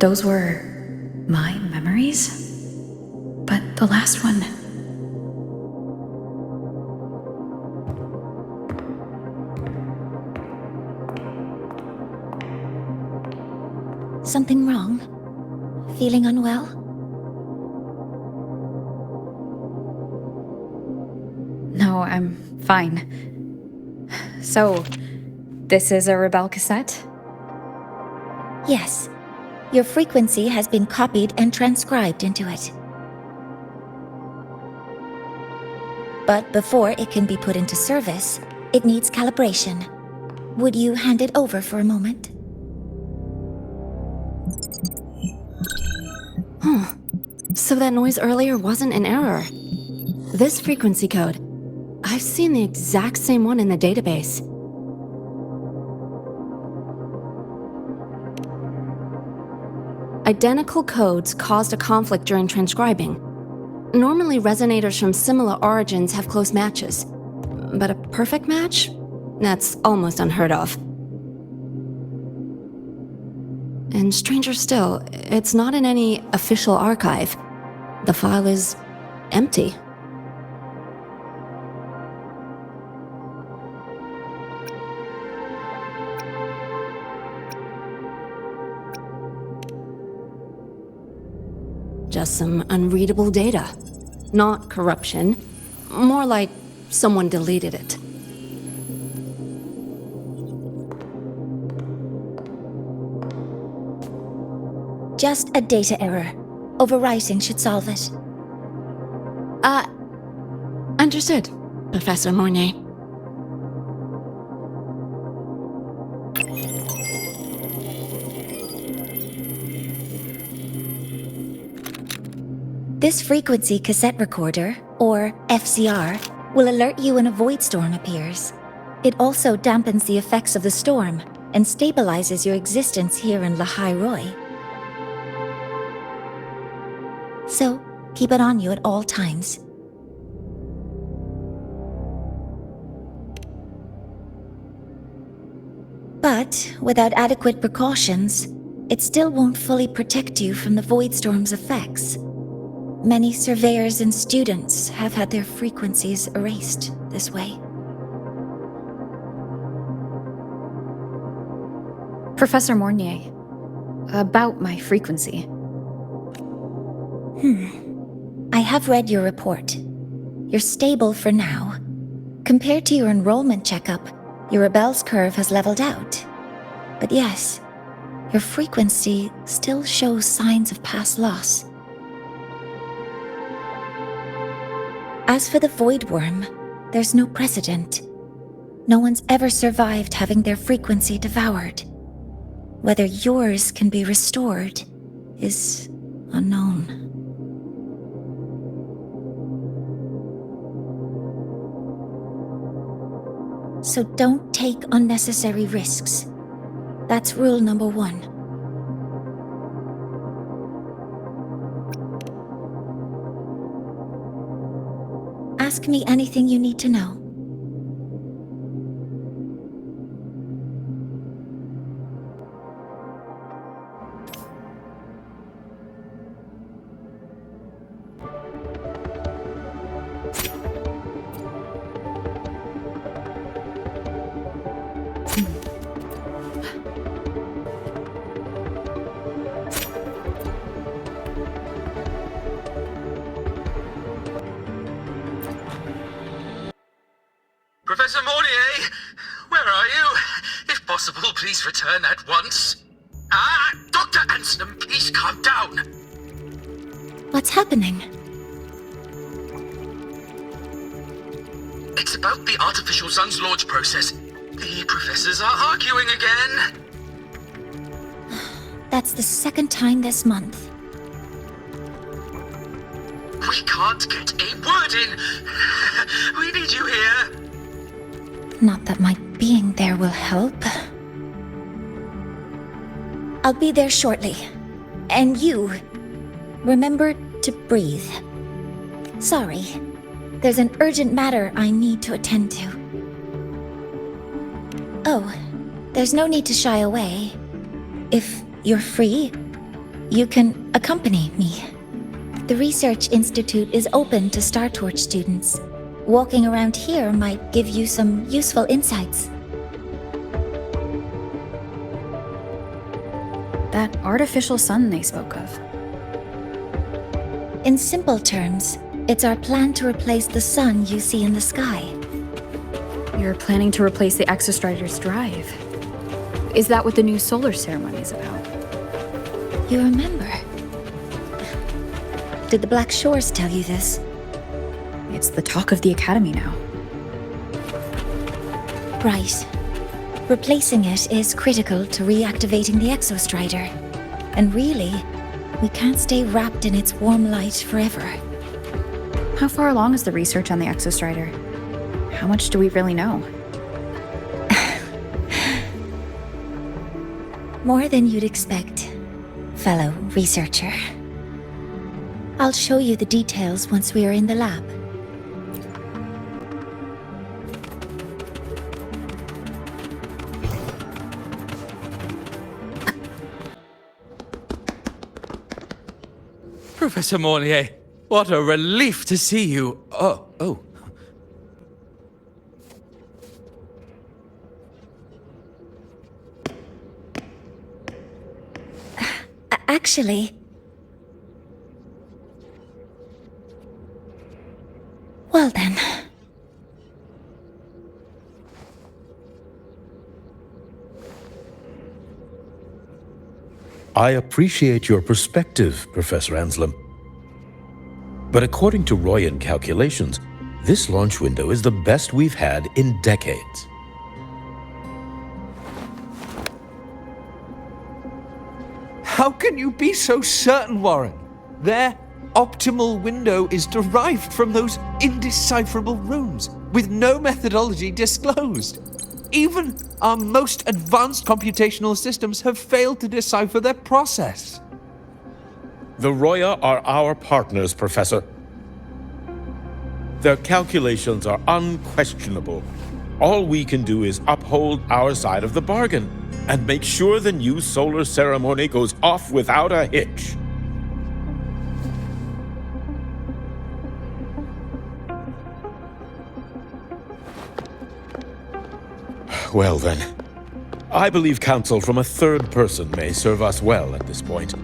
Those were my memories? But the last one... Something wrong? Feeling unwell? No, I'm fine. So, this is a Rebel cassette? Yes. Your frequency has been copied and transcribed into it. But before it can be put into service, it needs calibration. Would you hand it over for a moment? Huh. So that noise earlier wasn't an error. This frequency code, I've seen the exact same one in the database. Identical codes caused a conflict during transcribing. Normally, resonators from similar origins have close matches. But a perfect match? That's almost unheard of. And stranger still, it's not in any official archive. The file is empty. Just some unreadable data. Not corruption. More like someone deleted it. Just a data error. Overwriting should solve it. Understood, Professor Mornay. This frequency cassette recorder, or FCR, will alert you when a void storm appears. It also dampens the effects of the storm and stabilizes your existence here in Lahai. Keep it on you at all times. But without adequate precautions, it still won't fully protect you from the Void Storm's effects. Many surveyors and students have had their frequencies erased this way. Professor Mornier, about my frequency. I have read your report. You're stable for now. Compared to your enrollment checkup, your rebel's curve has leveled out. But yes, your frequency still shows signs of past loss. As for the Void Worm, there's no precedent. No one's ever survived having their frequency devoured. Whether yours can be restored is unknown. So don't take unnecessary risks. That's rule number 1. Ask me anything you need to know. Professor Mornier, where are you? If possible, please return at once. Dr. Anselm, please calm down. What's happening? It's about the artificial sun's launch process. The professors are arguing again. That's the second time this month. We can't get a word in. We need you here. Not that my being there will help. I'll be there shortly. And you, remember to breathe. Sorry, there's an urgent matter I need to attend to. Oh, there's no need to shy away. If you're free, you can accompany me. The Research Institute is open to Star Torch students. Walking around here might give you some useful insights. That artificial sun they spoke of. In simple terms, it's our plan to replace the sun you see in the sky. You're planning to replace the Exostrider's drive. Is that what the new solar ceremony is about? You remember? Did the Black Shores tell you this? It's the talk of the Academy now. Right. Replacing it is critical to reactivating the Exostrider. And really, we can't stay wrapped in its warm light forever. How far along is the research on the Exostrider? How much do we really know? More than you'd expect, fellow researcher. I'll show you the details once we are in the lab. Professor Mornier, what a relief to see you. Oh. Actually... Well then... I appreciate your perspective, Professor Anselm. But according to Royan calculations, this launch window is the best we've had in decades. How can you be so certain, Warren? Their optimal window is derived from those indecipherable runes, with no methodology disclosed. Even our most advanced computational systems have failed to decipher their process. The Roya are our partners, Professor. Their calculations are unquestionable. All we can do is uphold our side of the bargain and make sure the new solar ceremony goes off without a hitch. Well then, I believe counsel from a third person may serve us well at this point.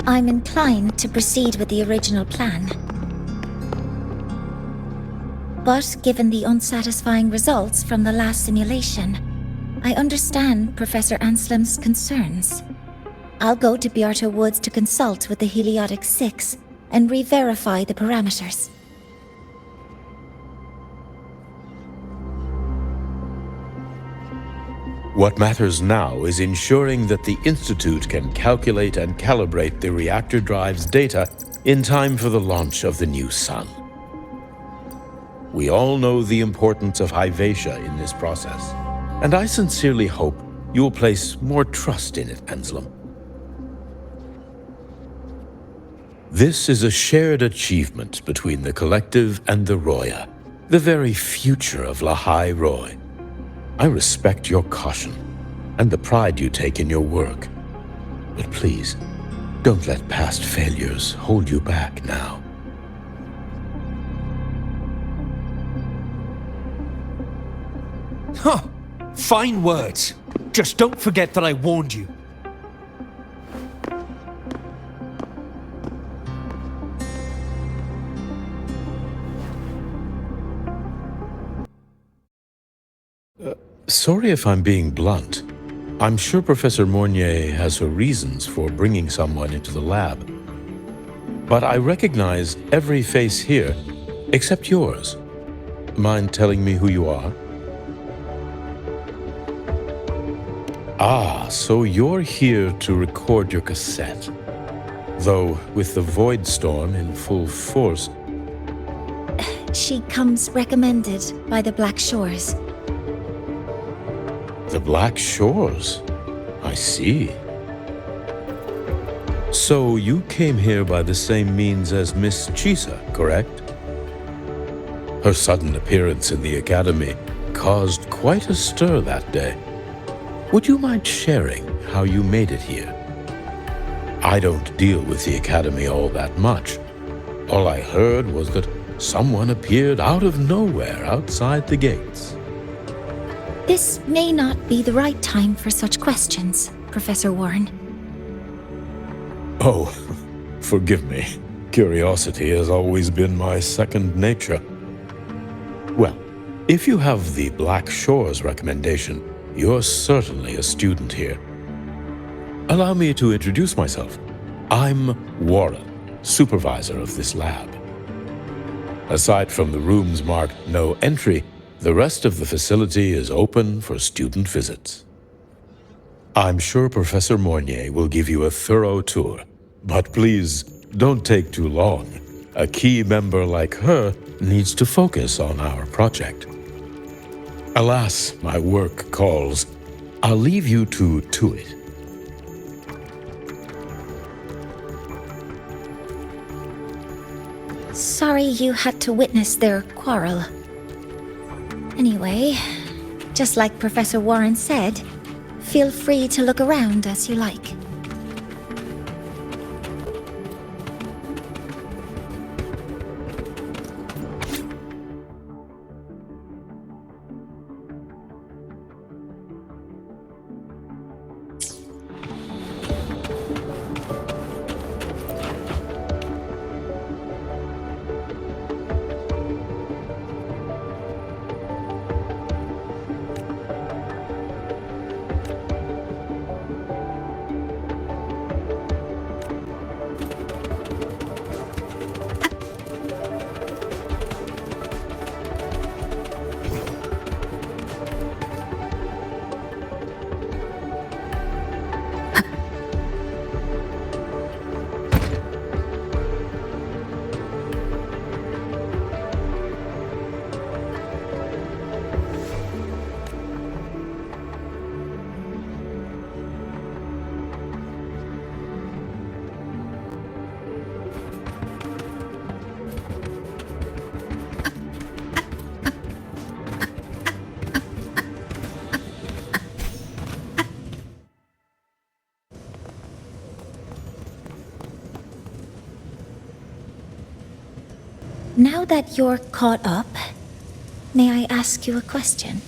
I'm inclined to proceed with the original plan. But given the unsatisfying results from the last simulation, I understand Professor Anslim's concerns. I'll go to Beata Woods to consult with the Heliotic 6 and re-verify the parameters. What matters now is ensuring that the Institute can calculate and calibrate the reactor drive's data in time for the launch of the new sun. We all know the importance of Hyvatia in this process, and I sincerely hope you will place more trust in it, Anslim. This is a shared achievement between the Collective and the Roya, the very future of Lahai Roy. I respect your caution and the pride you take in your work, but please, don't let past failures hold you back now. Huh! Fine words. Just don't forget that I warned you. Sorry if I'm being blunt. I'm sure Professor Mornier has her reasons for bringing someone into the lab. But I recognize every face here, except yours. Mind telling me who you are? Ah, so you're here to record your cassette. Though, with the Void Storm in full force... She comes recommended by the Black Shores. The Black Shores? I see. So you came here by the same means as Miss Chisa, correct? Her sudden appearance in the Academy caused quite a stir that day. Would you mind sharing how you made it here? I don't deal with the Academy all that much. All I heard was that someone appeared out of nowhere outside the gates. This may not be the right time for such questions, Professor Warren. Oh, forgive me. Curiosity has always been my second nature. Well, if you have the Black Shores recommendation, you're certainly a student here. Allow me to introduce myself. I'm Warren, supervisor of this lab. Aside from the rooms marked no entry, the rest of the facility is open for student visits. I'm sure Professor Mornier will give you a thorough tour, but please don't take too long. A key member like her needs to focus on our project. Alas, my work calls. I'll leave you to it. Sorry you had to witness their quarrel. Anyway, just like Professor Warren said, feel free to look around as you like. Now that you're caught up, may I ask you a question?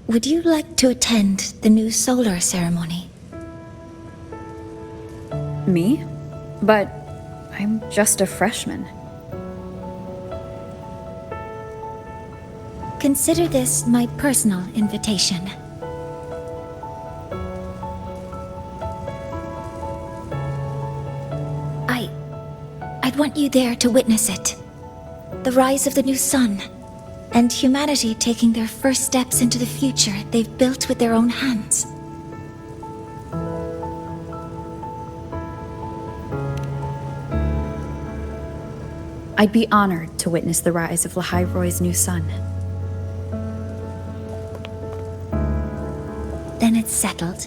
Would you like to attend the new solar ceremony? Me? But I'm just a freshman. Consider this my personal invitation. I'd want you there to witness it. The rise of the new sun, and humanity taking their first steps into the future they've built with their own hands. I'd be honored to witness the rise of Lahai Roy's new sun. Then it's settled.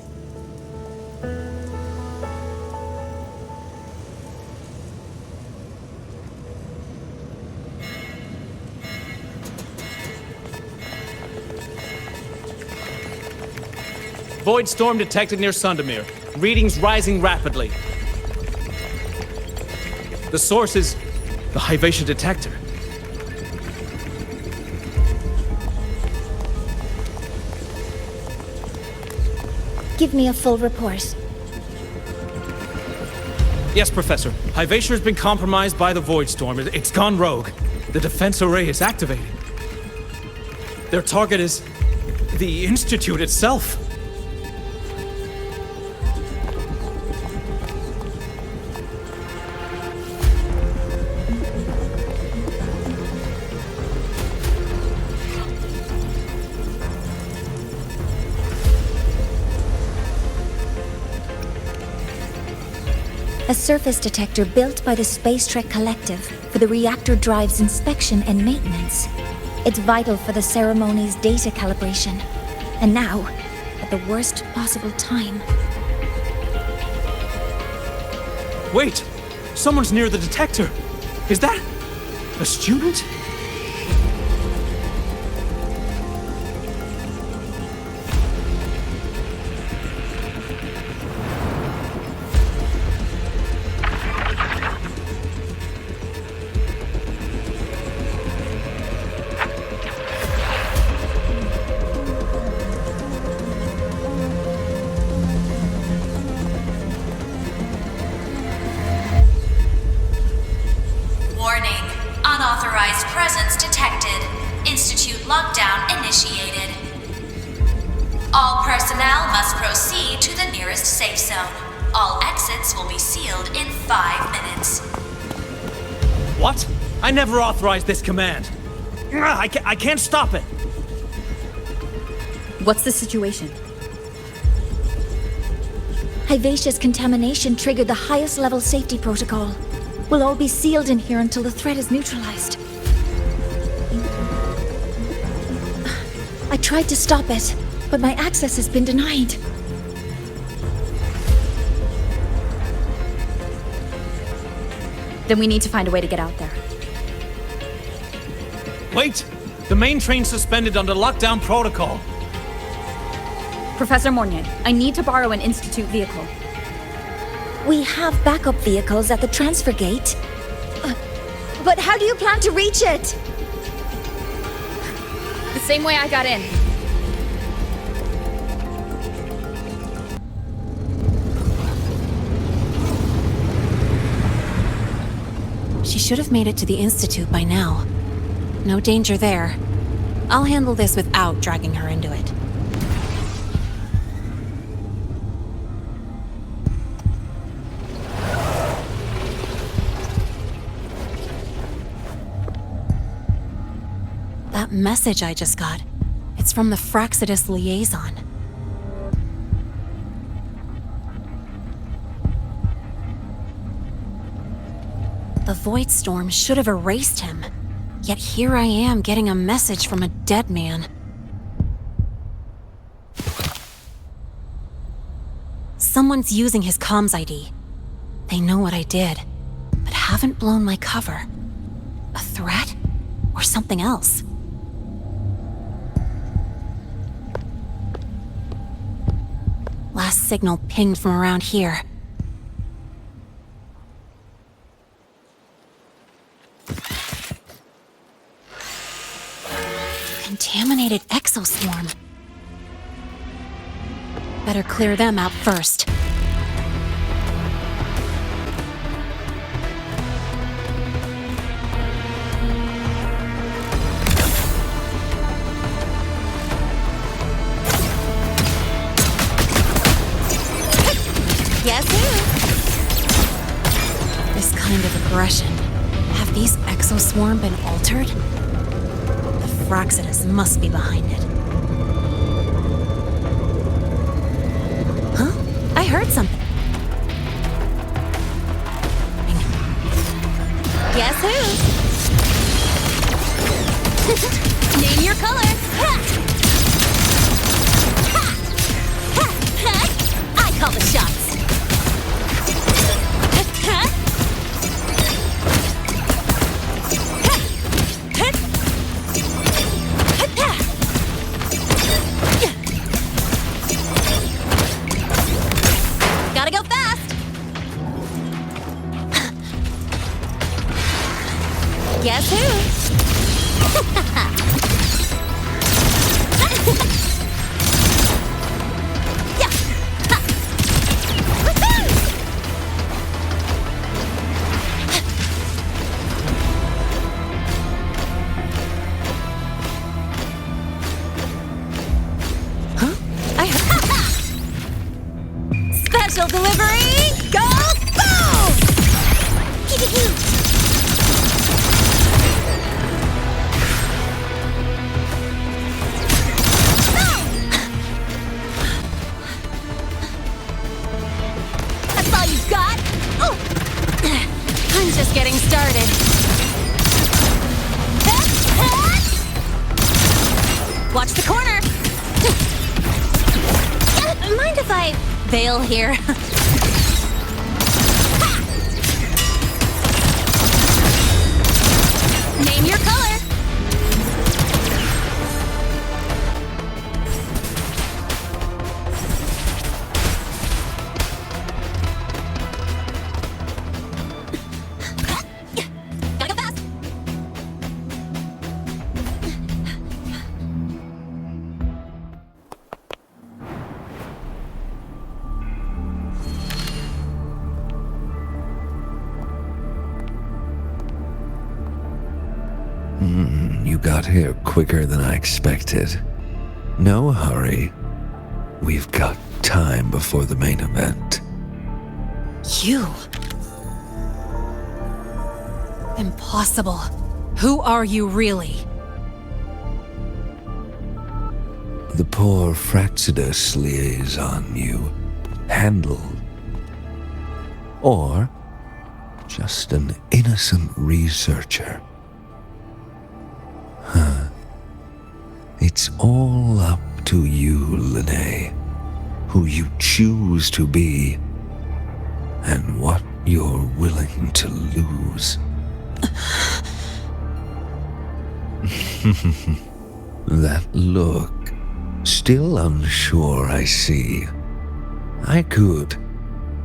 Void storm detected near Sundermere. Readings rising rapidly. The source is the Hyvatia detector. Give me a full report. Yes, Professor. Hyvatia has been compromised by the Void Storm. It's gone rogue. The defense array is activated. Their target is the Institute itself. A surface detector built by the Space Trek Collective for the reactor drive's inspection and maintenance. It's vital for the ceremony's data calibration. And now, at the worst possible time. Wait! Someone's near the detector! Is that a student? All personnel must proceed to the nearest safe zone. All exits will be sealed in 5 minutes. What? I never authorized this command. I can't stop it. What's the situation? Hyvatia's contamination triggered the highest level safety protocol. We'll all be sealed in here until the threat is neutralized. I tried to stop it, but my access has been denied. Then we need to find a way to get out there. Wait! The main train's suspended under lockdown protocol. Professor Mornier, I need to borrow an Institute vehicle. We have backup vehicles at the transfer gate. But how do you plan to reach it? The same way I got in. She should have made it to the Institute by now. No danger there. I'll handle this without dragging her into it. That message I just got, it's from the Fraxidus liaison. The Void Storm should have erased him. Yet here I am getting a message from a dead man. Someone's using his comms ID. They know what I did, but haven't blown my cover. A threat? or something else. Last signal pinged from around here. Contaminated exoswarm. Better clear them out first. Guess who? This kind of aggression. Have these exoswarm been altered? The Fraxidus must be behind it. Huh? I heard something. Guess who? Name your color. Ha! Ha! Ha! Ha! I call the shots. Gotta go fast. Guess who? Yeah. Ha. Woohoo! Huh? I heard. Special delivery! Go boom! That's all you've got? Oh. I'm just getting started. Watch the corner! Mind if I bail here? Name your color. Gotta go fast. You got here quicker than I expected. No hurry. We've got time before the main event. You? Impossible. Who are you really? The poor Fraxidus liaison you handled. Or just an innocent researcher. Huh. It's all up to you, Lahai, who you choose to be, and what you're willing to lose. That look, still unsure, I see. I could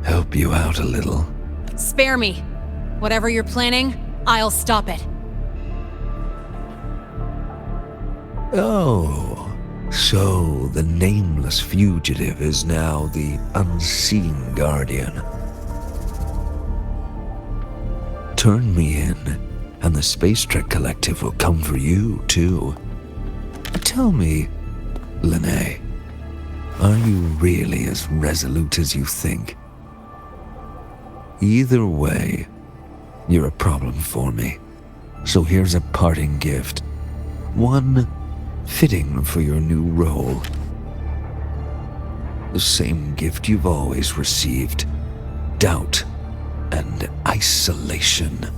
help you out a little. Spare me. Whatever you're planning, I'll stop it. Oh, so the nameless fugitive is now the unseen guardian. Turn me in, and the Space Trek Collective will come for you, too. Tell me, Lahai, are you really as resolute as you think? Either way, you're a problem for me. So here's a parting gift. One fitting for your new role. The same gift you've always received. Doubt and isolation.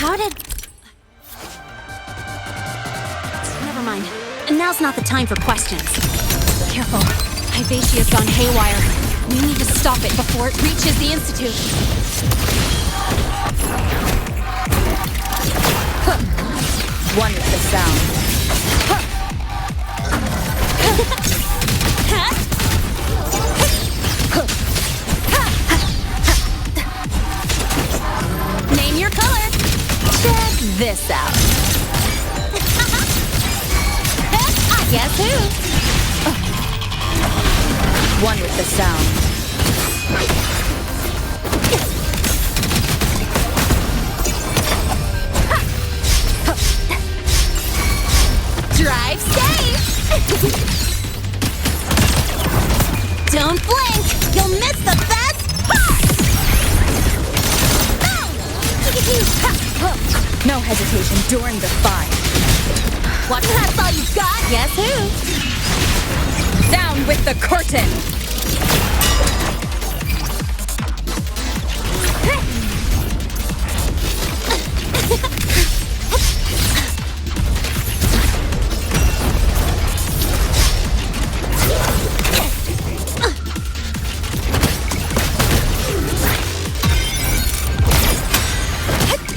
How did... Never mind. Now's not the time for questions. Careful. Hivatia's gone haywire. We need to stop it before it reaches the Institute. One with the sound. Name your color. Check this out. Guess who? One with the sound. Drive safe! Don't blink! You'll miss the best part! No hesitation during the fight. What? That's all you've got? Guess who? Down with the curtain!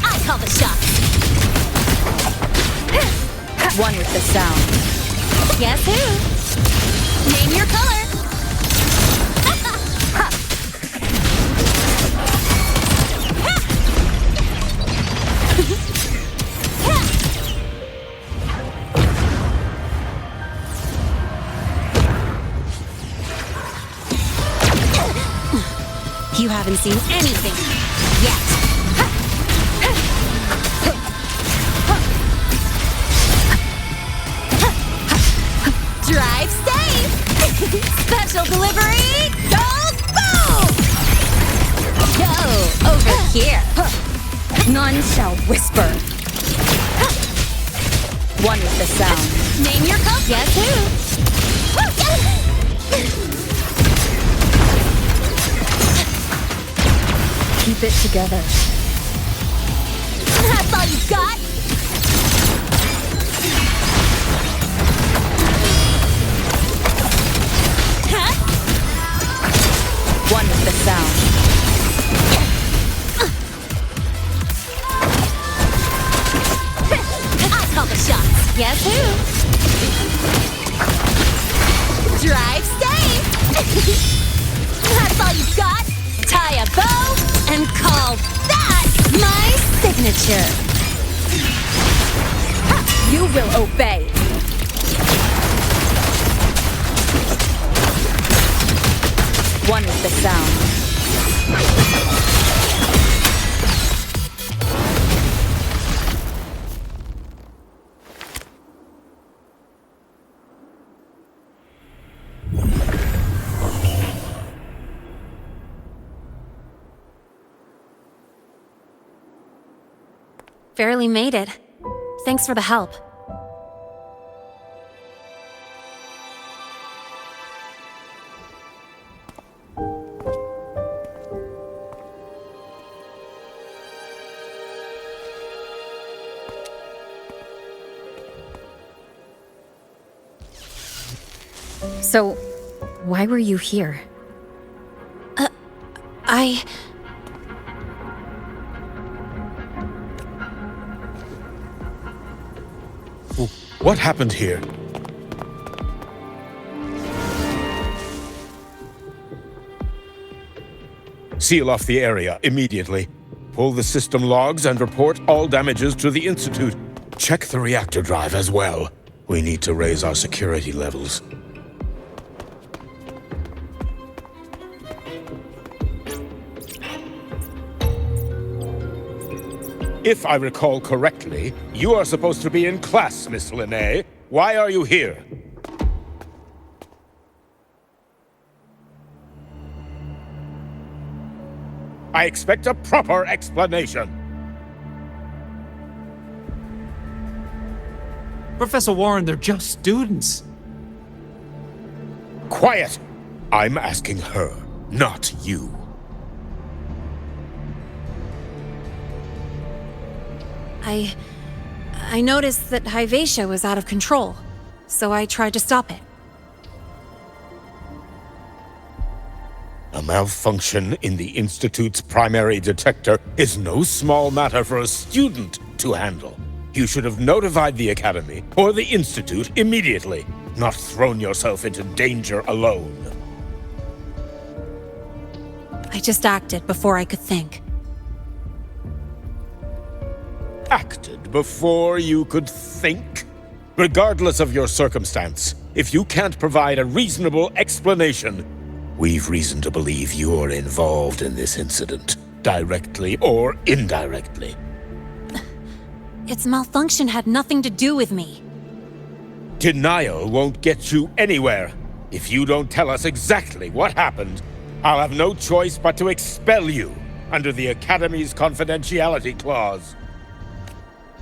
I call the shots. One with the sound. Guess who? Name your color. You haven't seen anything yet. Drive safe! Special delivery! Go, boom! Go, over here. None shall whisper. One with the sound. Name your color. Guess who? Keep it together. That's all you've got? One with the sound. I call the shots. Guess who? Drive safe! That's all you've got? Tie a bow and call that my signature. You will obey. One with the sound. Barely made it. Thanks for the help. So, why were you here? What happened here? Seal off the area immediately. Pull the system logs and report all damages to the Institute. Check the reactor drive as well. We need to raise our security levels. If I recall correctly, you are supposed to be in class, Miss Lahai. Why are you here? I expect a proper explanation. Professor Warren, they're just students. Quiet! I'm asking her, not you. I noticed that Hyvatia was out of control, so I tried to stop it. A malfunction in the Institute's primary detector is no small matter for a student to handle. You should have notified the Academy or the Institute immediately, not thrown yourself into danger alone. I just acted before I could think. Acted before you could think? Regardless of your circumstance, if you can't provide a reasonable explanation, we've reason to believe you're involved in this incident, directly or indirectly. Its malfunction had nothing to do with me. Denial won't get you anywhere. If you don't tell us exactly what happened, I'll have no choice but to expel you under the Academy's confidentiality clause.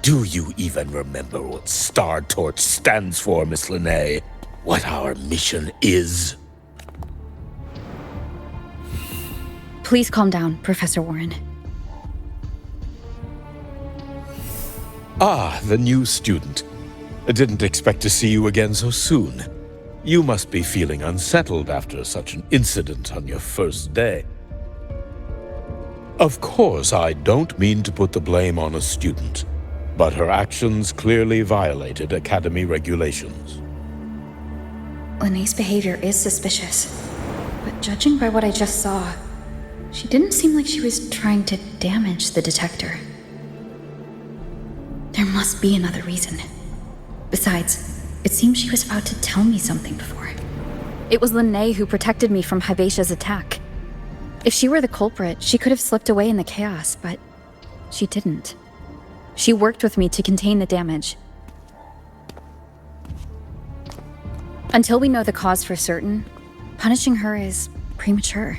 Do you even remember what Star Torch stands for, Miss Lahai? What our mission is? Please calm down, Professor Warren. Ah, the new student. I didn't expect to see you again so soon. You must be feeling unsettled after such an incident on your first day. Of course, I don't mean to put the blame on a student, but her actions clearly violated Academy regulations. Linnea's behavior is suspicious, but judging by what I just saw, she didn't seem like she was trying to damage the detector. There must be another reason. Besides, it seems she was about to tell me something before. It was Lahai who protected me from Hyvatia's attack. If she were the culprit, she could have slipped away in the chaos, but she didn't. She worked with me to contain the damage. Until we know the cause for certain, punishing her is premature.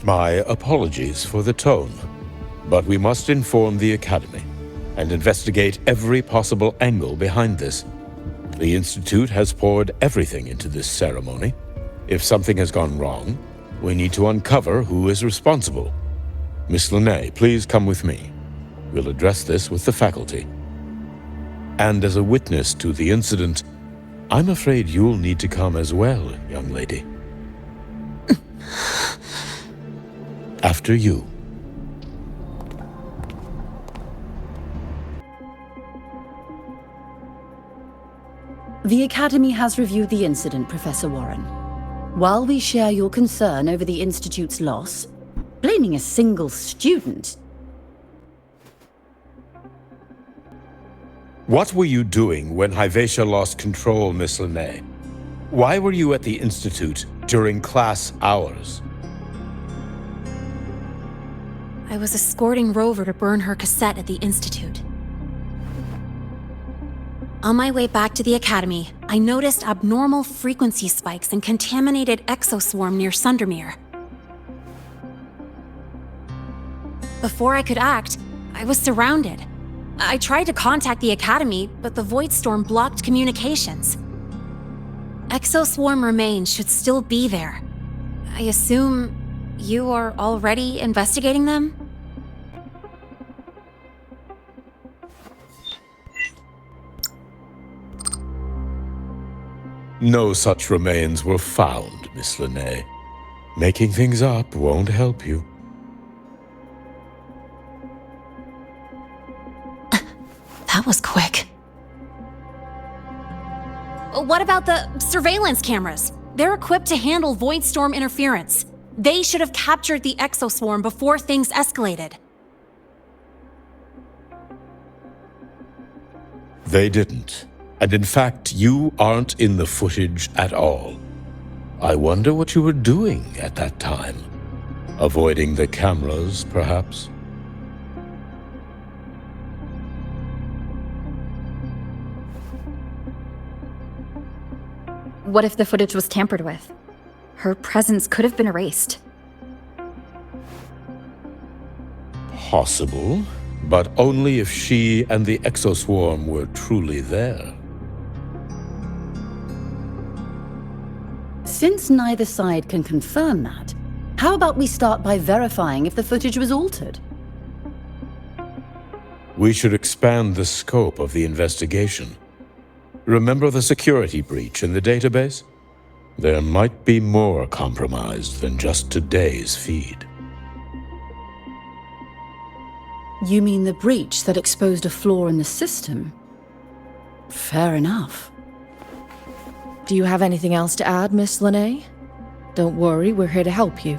My apologies for the tone, but we must inform the Academy and investigate every possible angle behind this. The Institute has poured everything into this ceremony. If something has gone wrong, we need to uncover who is responsible. Miss Lahai, please come with me. We'll address this with the faculty. And as a witness to the incident, I'm afraid you'll need to come as well, young lady. After you. The Academy has reviewed the incident, Professor Warren. While we share your concern over the Institute's loss, blaming a single student... What were you doing when Hyvatia lost control, Miss Lahai? Why were you at the Institute during class hours? I was escorting Rover to burn her cassette at the Institute. On my way back to the Academy, I noticed abnormal frequency spikes and contaminated exoswarm near Sundermere. Before I could act, I was surrounded. I tried to contact the Academy, but the Void Storm blocked communications. Exoswarm remains should still be there. I assume you are already investigating them? No such remains were found, Miss Lahai. Making things up won't help you. That was quick. What about the surveillance cameras? They're equipped to handle Void Storm interference. They should have captured the exoswarm before things escalated. They didn't. And in fact, you aren't in the footage at all. I wonder what you were doing at that time. Avoiding the cameras, perhaps? What if the footage was tampered with? Her presence could have been erased. Possible, but only if she and the exoswarm were truly there. Since neither side can confirm that, how about we start by verifying if the footage was altered? We should expand the scope of the investigation. Remember the security breach in the database? There might be more compromised than just today's feed. You mean the breach that exposed a flaw in the system? Fair enough. Do you have anything else to add, Miss Lahai? Don't worry, we're here to help you.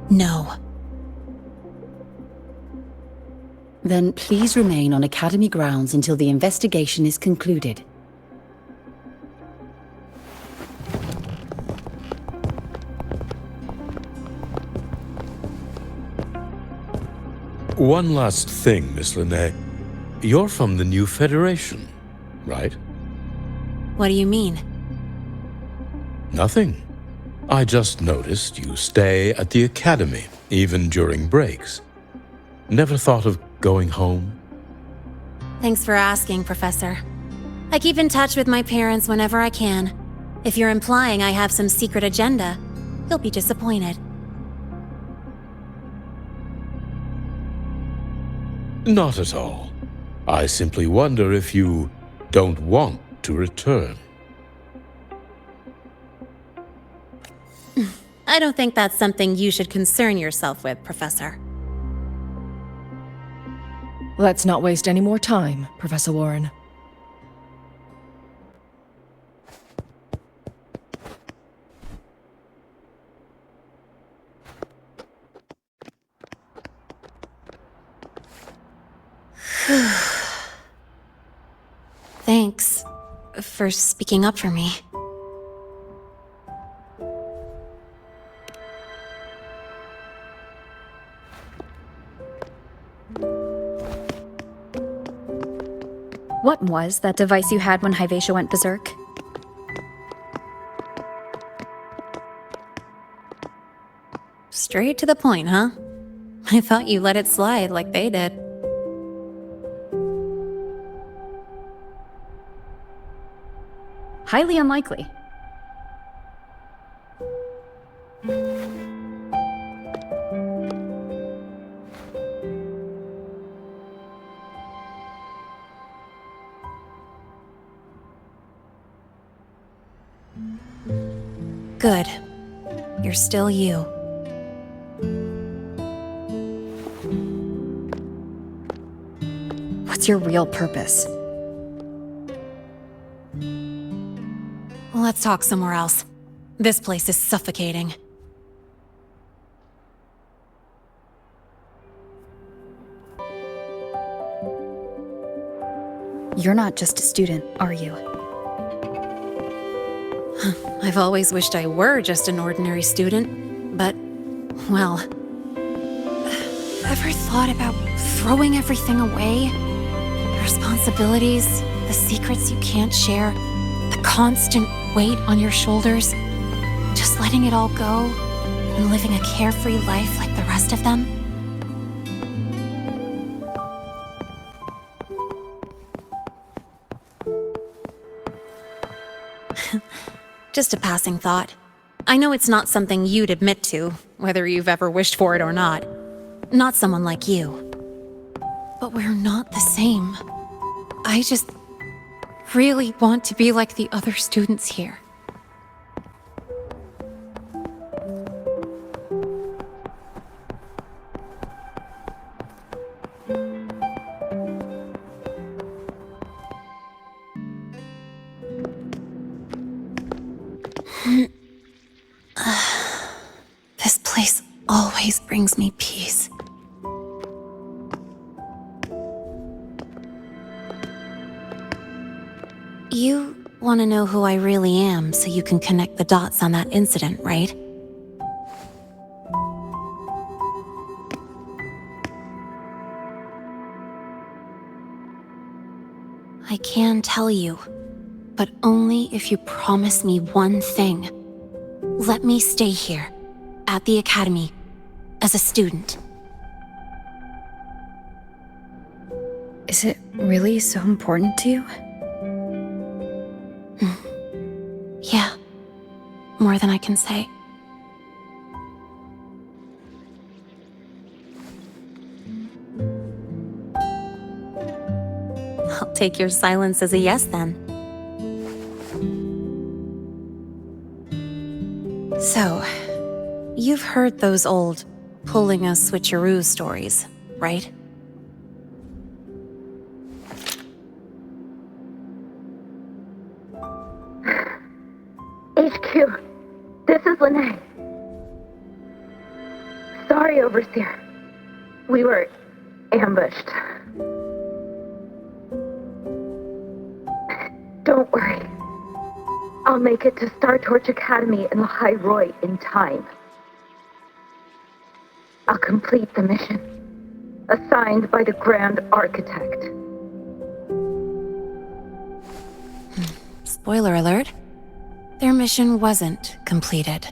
No. Then please remain on Academy grounds until the investigation is concluded. One last thing, Miss Lahai. You're from the new Federation, right? What do you mean? Nothing. I just noticed you stay at the Academy, even during breaks. Never thought of going home? Thanks for asking, Professor. I keep in touch with my parents whenever I can. If you're implying I have some secret agenda, you'll be disappointed. Not at all. I simply wonder if you don't want to return. I don't think that's something you should concern yourself with, Professor. Let's not waste any more time, Professor Warren. Thanks for speaking up for me. What was that device you had when Hyvatia went berserk? Straight to the point, huh? I thought you let it slide like they did. Highly unlikely. Good. You're still you. What's your real purpose? Let's talk somewhere else. This place is suffocating. You're not just a student, are you? I've always wished I were just an ordinary student, but, well... Ever thought about throwing everything away? The responsibilities, the secrets you can't share, the constant weight on your shoulders? Just letting it all go and living a carefree life like the rest of them? Just a passing thought. I know it's not something you'd admit to, whether you've ever wished for it or not. Not someone like you. But we're not the same. I just really want to be like the other students here. This place always brings me peace. You want to know who I really am so you can connect the dots on that incident, right? I can tell you, but only if you promise me one thing. Let me stay here, at the Academy, as a student. Is it really so important to you? Yeah, more than I can say. I'll take your silence as a yes then. So, you've heard those old pulling a switcheroo stories, right? HQ, this is Lahai. Sorry, Overseer. We were ambushed. Don't worry. I'll make it to Star Torch Academy in Lahai Roi in time. I'll complete the mission, assigned by the Grand Architect. Spoiler alert. Their mission wasn't completed.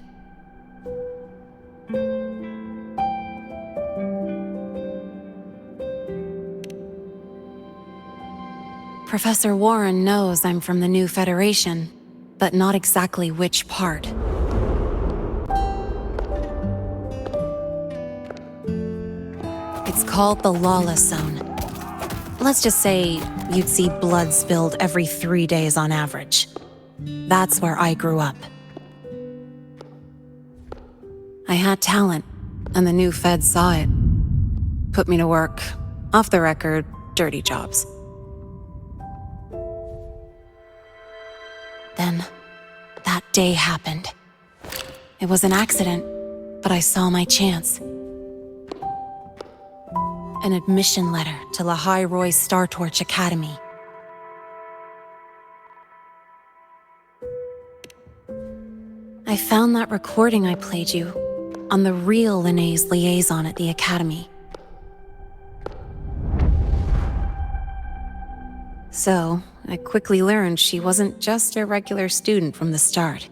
Professor Warren knows I'm from the new Federation, but not exactly which part. It's called the Lawless Zone. Let's just say you'd see blood spilled every 3 days on average. That's where I grew up. I had talent, and the new feds saw it. Put me to work, off the record, dirty jobs. Then, that day happened. It was an accident, but I saw my chance. An admission letter to Lahai Roi's Star Torch Academy. I found that recording I played you on the real Linnae's liaison at the Academy. So, I quickly learned she wasn't just a regular student from the start.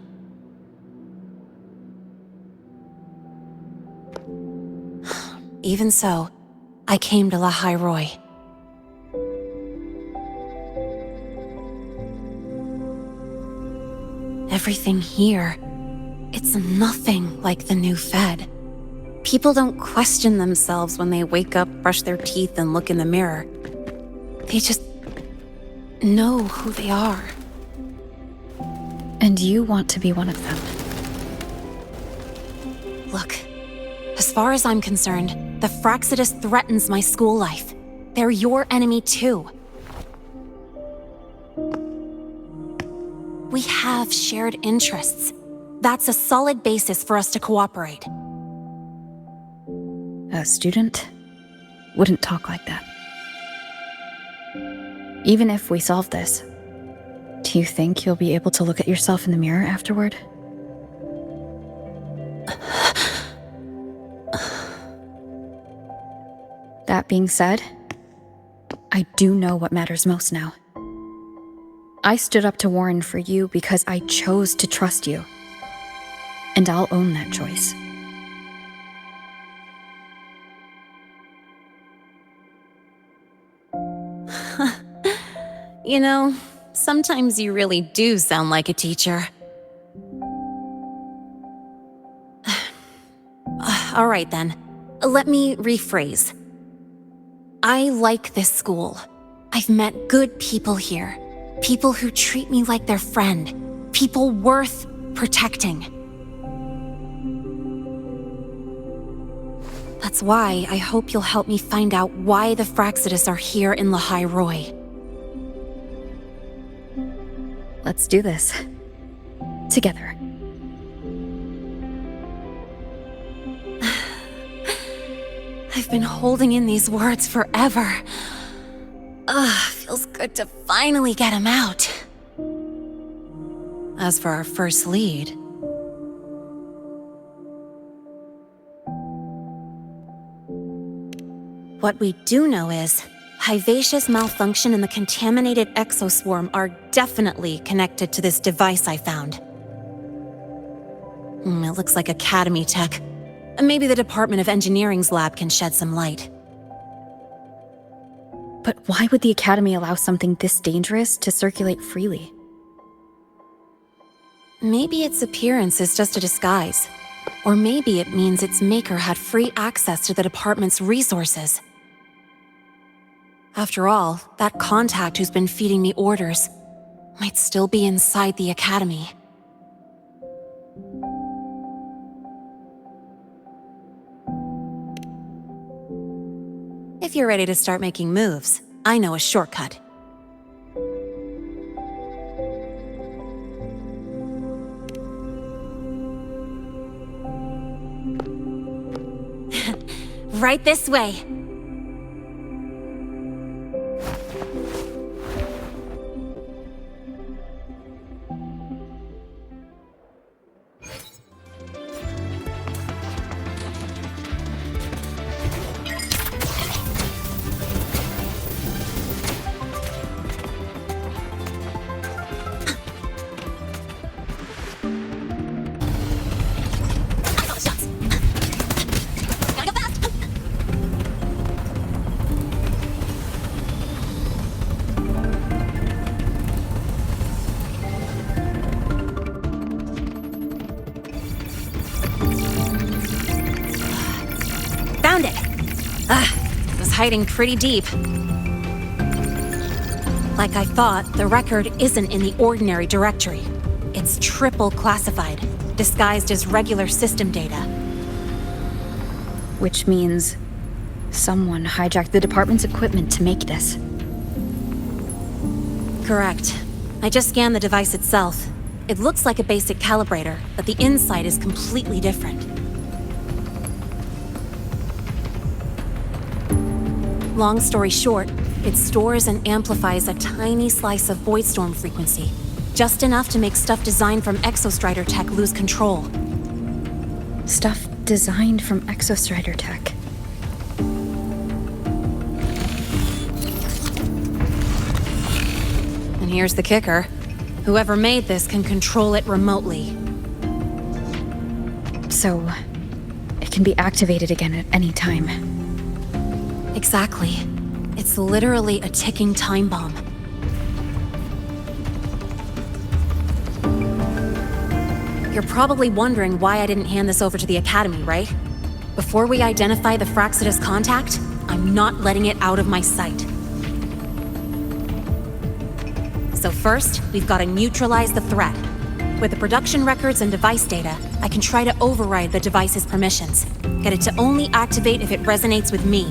Even so, I came to Lahai Roi. Everything here, it's nothing like the new Fed. People don't question themselves when they wake up, brush their teeth, and look in the mirror. They just know who they are. And you want to be one of them. Look, as far as I'm concerned, the Fraxidus threatens my school life. They're your enemy too. We have shared interests. That's a solid basis for us to cooperate. A student wouldn't talk like that. Even if we solve this, do you think you'll be able to look at yourself in the mirror afterward? That being said, I do know what matters most now. I stood up to Warren for you because I chose to trust you. And I'll own that choice. You know, sometimes you really do sound like a teacher. All right then, let me rephrase. I like this school. I've met good people here. People who treat me like their friend. People worth protecting. That's why I hope you'll help me find out why the Fraxidus are here in Lahai Roi. Let's do this. Together. I've been holding in these words forever. Feels good to finally get them out. As for our first lead... What we do know is, Hivacious malfunction and the contaminated exoswarm are definitely connected to this device I found. It looks like Academy tech. Maybe the Department of Engineering's lab can shed some light. But why would the Academy allow something this dangerous to circulate freely? Maybe its appearance is just a disguise. Or maybe it means its maker had free access to the department's resources. After all, that contact who's been feeding me orders might still be inside the academy. If you're ready to start making moves, I know a shortcut. Right this way. Found it! It was hiding pretty deep. Like I thought, the record isn't in the ordinary directory. It's triple classified, disguised as regular system data. Which means someone hijacked the department's equipment to make this. Correct. I just scanned the device itself. It looks like a basic calibrator, but the inside is completely different. Long story short, it stores and amplifies a tiny slice of Voidstorm frequency, just enough to make stuff designed from Exostrider tech lose control. Stuff designed from Exostrider tech. And here's the kicker. Whoever made this can control it remotely. So, it can be activated again at any time. Exactly. It's literally a ticking time bomb. You're probably wondering why I didn't hand this over to the Academy, right? Before we identify the Fraxidus contact, I'm not letting it out of my sight. So first, we've got to neutralize the threat. With the production records and device data, I can try to override the device's permissions. Get it to only activate if it resonates with me.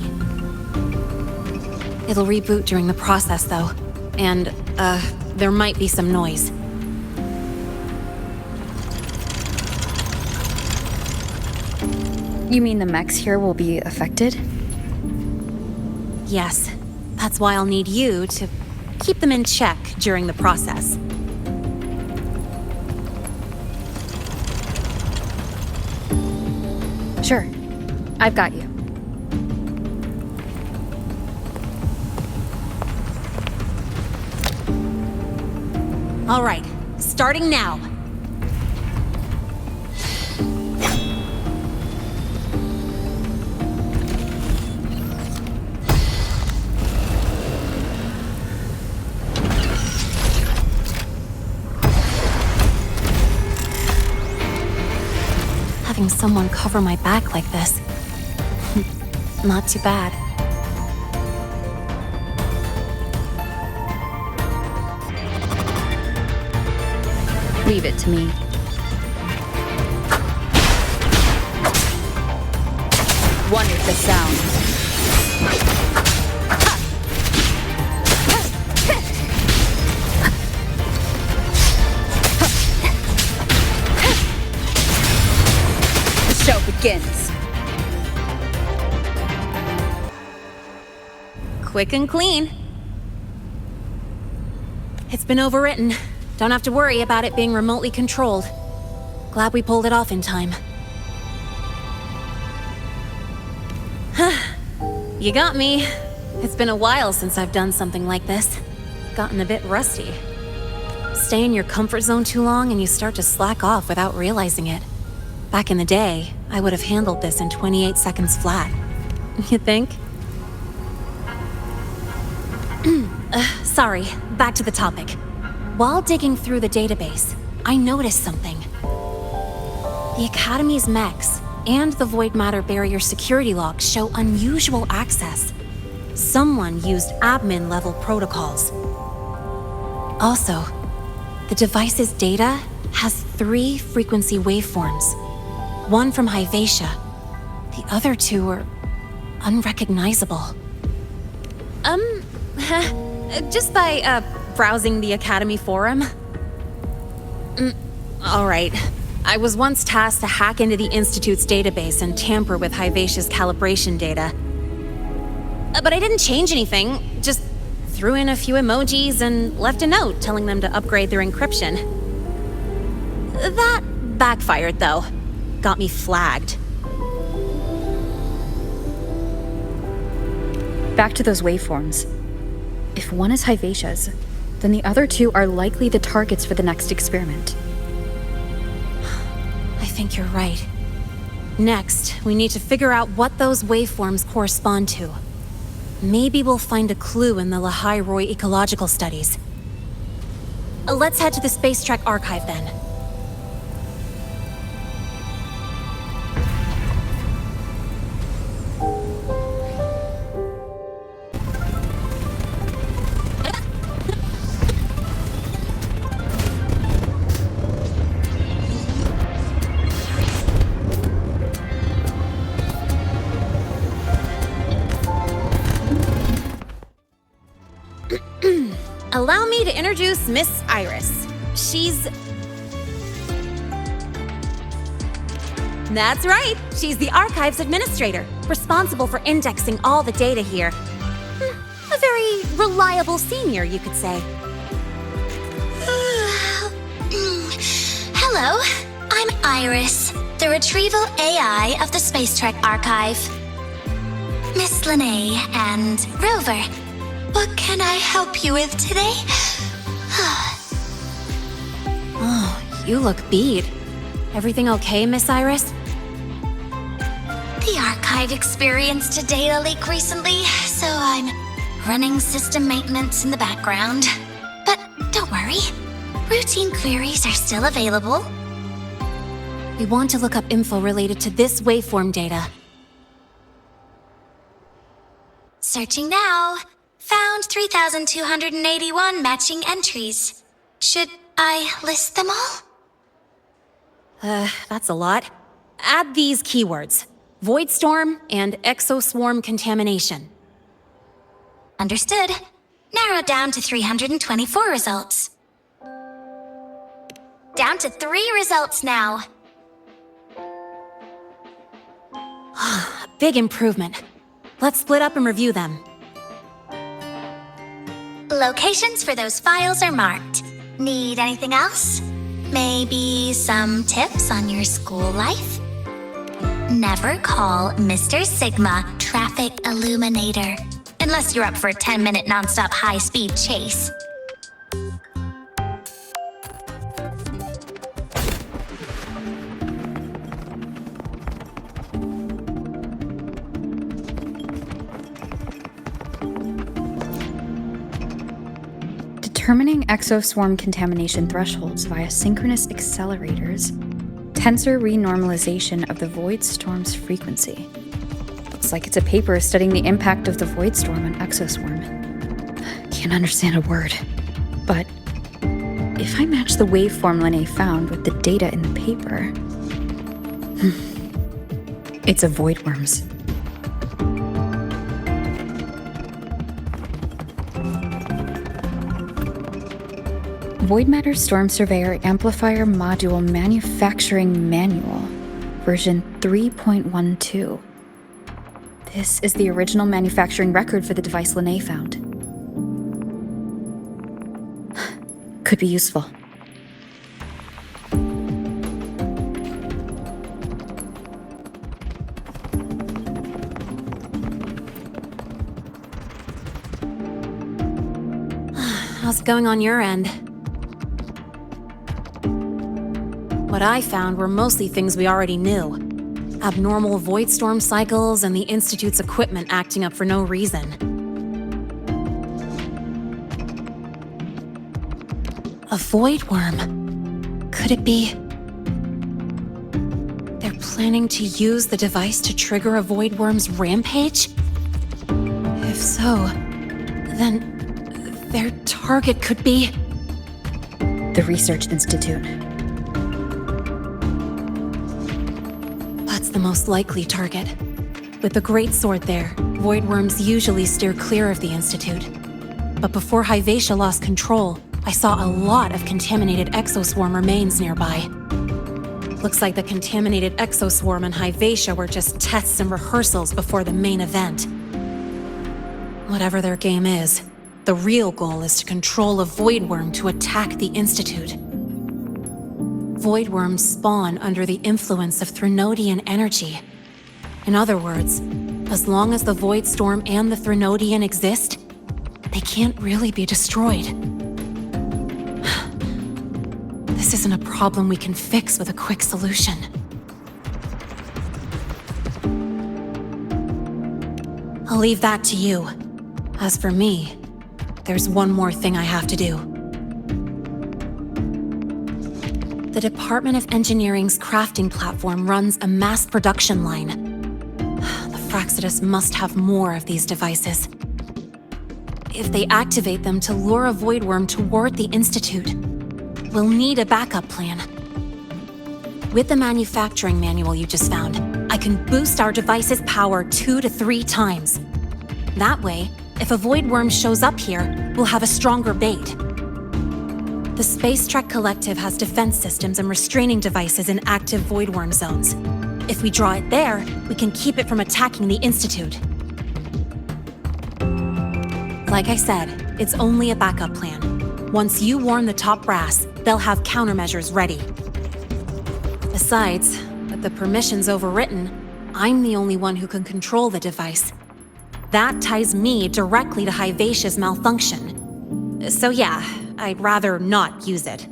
It'll reboot during the process, though. And, there might be some noise. You mean the mechs here will be affected? Yes. That's why I'll need you to keep them in check during the process. Sure. I've got you. All right, starting now. Having someone cover my back like this, not too bad. Leave it to me. One with the sound. The show begins. Quick and clean. It's been overwritten. Don't have to worry about it being remotely controlled. Glad we pulled it off in time. You got me. It's been a while since I've done something like this. Gotten a bit rusty. Stay in your comfort zone too long and you start to slack off without realizing it. Back in the day, I would have handled this in 28 seconds flat. You think? Sorry, back to the topic. While digging through the database, I noticed something. The Academy's mechs and the Void Matter Barrier security logs show unusual access. Someone used admin-level protocols. Also, the device's data has 3 frequency waveforms. One from Hyvatia. The other 2 are unrecognizable. Just by, browsing the Academy forum. Alright. I was once tasked to hack into the Institute's database and tamper with Hyvatia's calibration data. But I didn't change anything, just threw in a few emojis and left a note telling them to upgrade their encryption. That backfired, though. Got me flagged. Back to those waveforms. If one is Hyvatia's, then the other 2 are likely the targets for the next experiment. I think you're right. Next, we need to figure out what those waveforms correspond to. Maybe we'll find a clue in the Lahai Roy ecological studies. Let's head to the Space Trek archive then. Allow me to introduce Miss Iris. That's right, she's the Archives Administrator, responsible for indexing all the data here. A very reliable senior, you could say. Hello, I'm Iris, the Retrieval AI of the Space Trek Archive. Miss Linnae and Rover, what can I help you with today? Oh, you look beat. Everything okay, Miss Iris? The archive experienced a data leak recently, so I'm running system maintenance in the background. But don't worry, routine queries are still available. We want to look up info related to this waveform data. Searching now. Found 3,281 matching entries. Should I list them all? That's a lot. Add these keywords: Void Storm and Exoswarm contamination. Understood. Narrowed down to 324 results. Down to 3 results now. Big improvement. Let's split up and review them. Locations for those files are marked. Need anything else? Maybe some tips on your school life? Never call Mr. Sigma Traffic Illuminator, unless you're up for a 10-minute nonstop high-speed chase. Determining exoswarm contamination thresholds via synchronous accelerators, tensor renormalization of the void storm's frequency. Looks like it's a paper studying the impact of the void storm on exoswarm. Can't understand a word. But if I match the waveform Linnae found with the data in the paper, it's a void worms. Void Matter Storm Surveyor Amplifier Module Manufacturing Manual, version 3.12. This is the original manufacturing record for the device Linnae found. Could be useful. How's it going on your end? What I found were mostly things we already knew. Abnormal void storm cycles and the Institute's equipment acting up for no reason. A void worm. Could it be... they're planning to use the device to trigger a void worm's rampage? If If so, then their target could be... The Research Institute. That's the most likely target. With the Great Sword there, void worms usually steer clear of the Institute. But before Hyvatia lost control, I saw a lot of contaminated exoswarm remains nearby. Looks like the contaminated exoswarm and Hyvatia were just tests and rehearsals before the main event. Whatever their game is, the real goal is to control a void worm to attack the Institute. Void worms spawn under the influence of Threnodian energy. In other words, as long as the Void Storm and the Threnodian exist, they can't really be destroyed. This isn't a problem we can fix with a quick solution. I'll leave that to you. As for me, there's one more thing I have to do. The Department of Engineering's crafting platform runs a mass production line. The Fractsidus must have more of these devices. If they activate them to lure a void worm toward the Institute, we'll need a backup plan. With the manufacturing manual you just found, I can boost our device's power 2 to 3 times. That way, if a void worm shows up here, we'll have a stronger bait. The Space Trek Collective has defense systems and restraining devices in active void worm zones. If we draw it there, we can keep it from attacking the Institute. Like I said, it's only a backup plan. Once you warn the top brass, they'll have countermeasures ready. Besides, with the permissions overwritten, I'm the only one who can control the device. That ties me directly to Hyvatia's malfunction. So yeah, I'd rather not use it.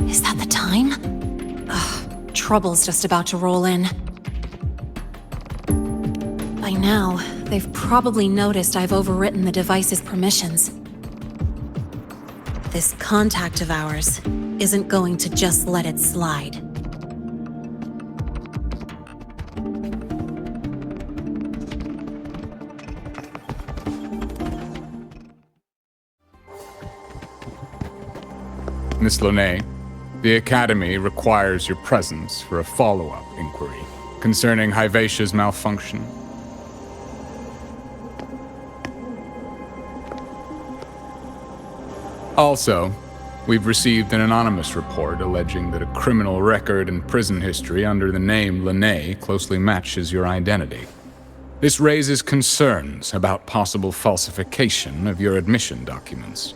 Is that the time? Ugh, trouble's just about to roll in. By now, they've probably noticed I've overwritten the device's permissions. This contact of ours isn't going to just let it slide. Miss Lahai, the Academy requires your presence for a follow-up inquiry concerning Hyvatia's malfunction. Also, we've received an anonymous report alleging that a criminal record and prison history under the name Lahai closely matches your identity. This raises concerns about possible falsification of your admission documents.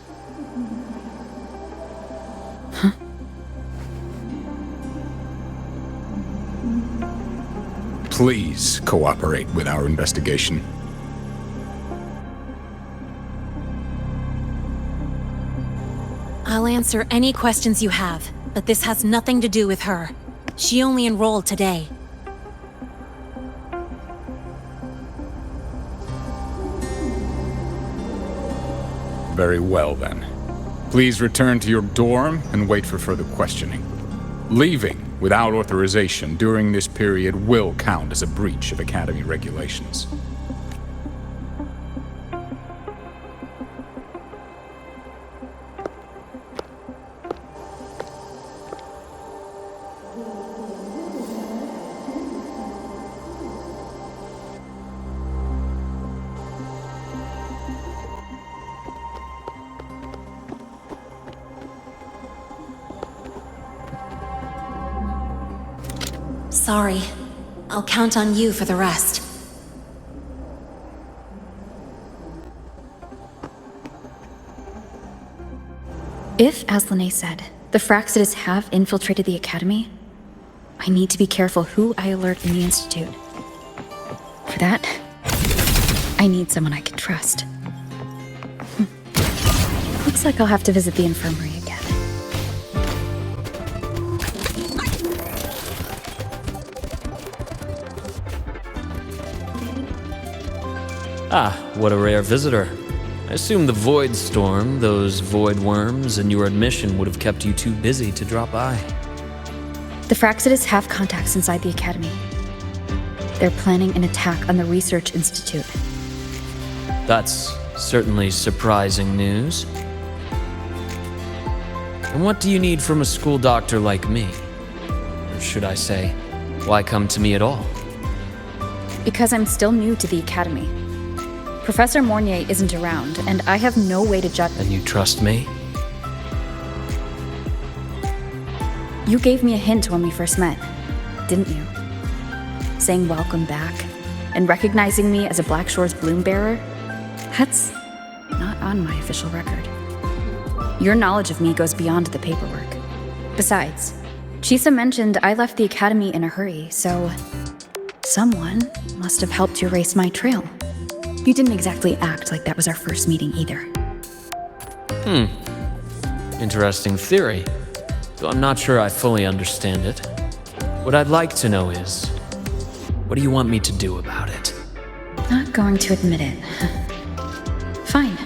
Please cooperate with our investigation. I'll answer any questions you have, but this has nothing to do with her. She only enrolled today. Very well, then. Please return to your dorm and wait for further questioning. Leaving without authorization during this period will count as a breach of Academy regulations. Sorry. I'll count on you for the rest. If, as Lahai said, the Fractsidus have infiltrated the Academy, I need to be careful who I alert in the Institute. For that, I need someone I can trust. Looks like I'll have to visit the infirmary again. Ah, what a rare visitor. I assume the Void Storm, those void worms, and your admission would have kept you too busy to drop by. The Fractsidus have contacts inside the Academy. They're planning an attack on the Research Institute. That's certainly surprising news. And what do you need from a school doctor like me? Or should I say, why come to me at all? Because I'm still new to the Academy. Professor Mornier isn't around, and I have no way to judge. And you trust me? You gave me a hint when we first met, didn't you? Saying welcome back, and recognizing me as a Black Shore's bloom bearer? That's not on my official record. Your knowledge of me goes beyond the paperwork. Besides, Chisa mentioned I left the Academy in a hurry, so someone must have helped to erase my trail. You didn't exactly act like that was our first meeting either. Interesting theory, though I'm not sure I fully understand it. What I'd like to know is, what do you want me to do about it? Not going to admit it. Fine.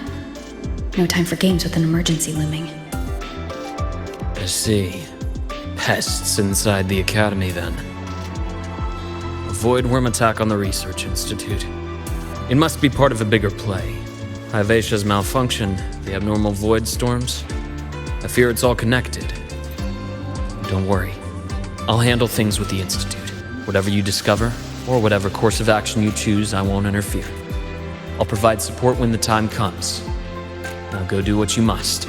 No time for games with an emergency looming. I see. Pests inside the Academy, then. A void worm attack on the Research Institute. It must be part of a bigger play. Hyvatia's malfunction, the abnormal void storms. I fear it's all connected. Don't worry. I'll handle things with the Institute. Whatever you discover, or whatever course of action you choose, I won't interfere. I'll provide support when the time comes. Now go do what you must.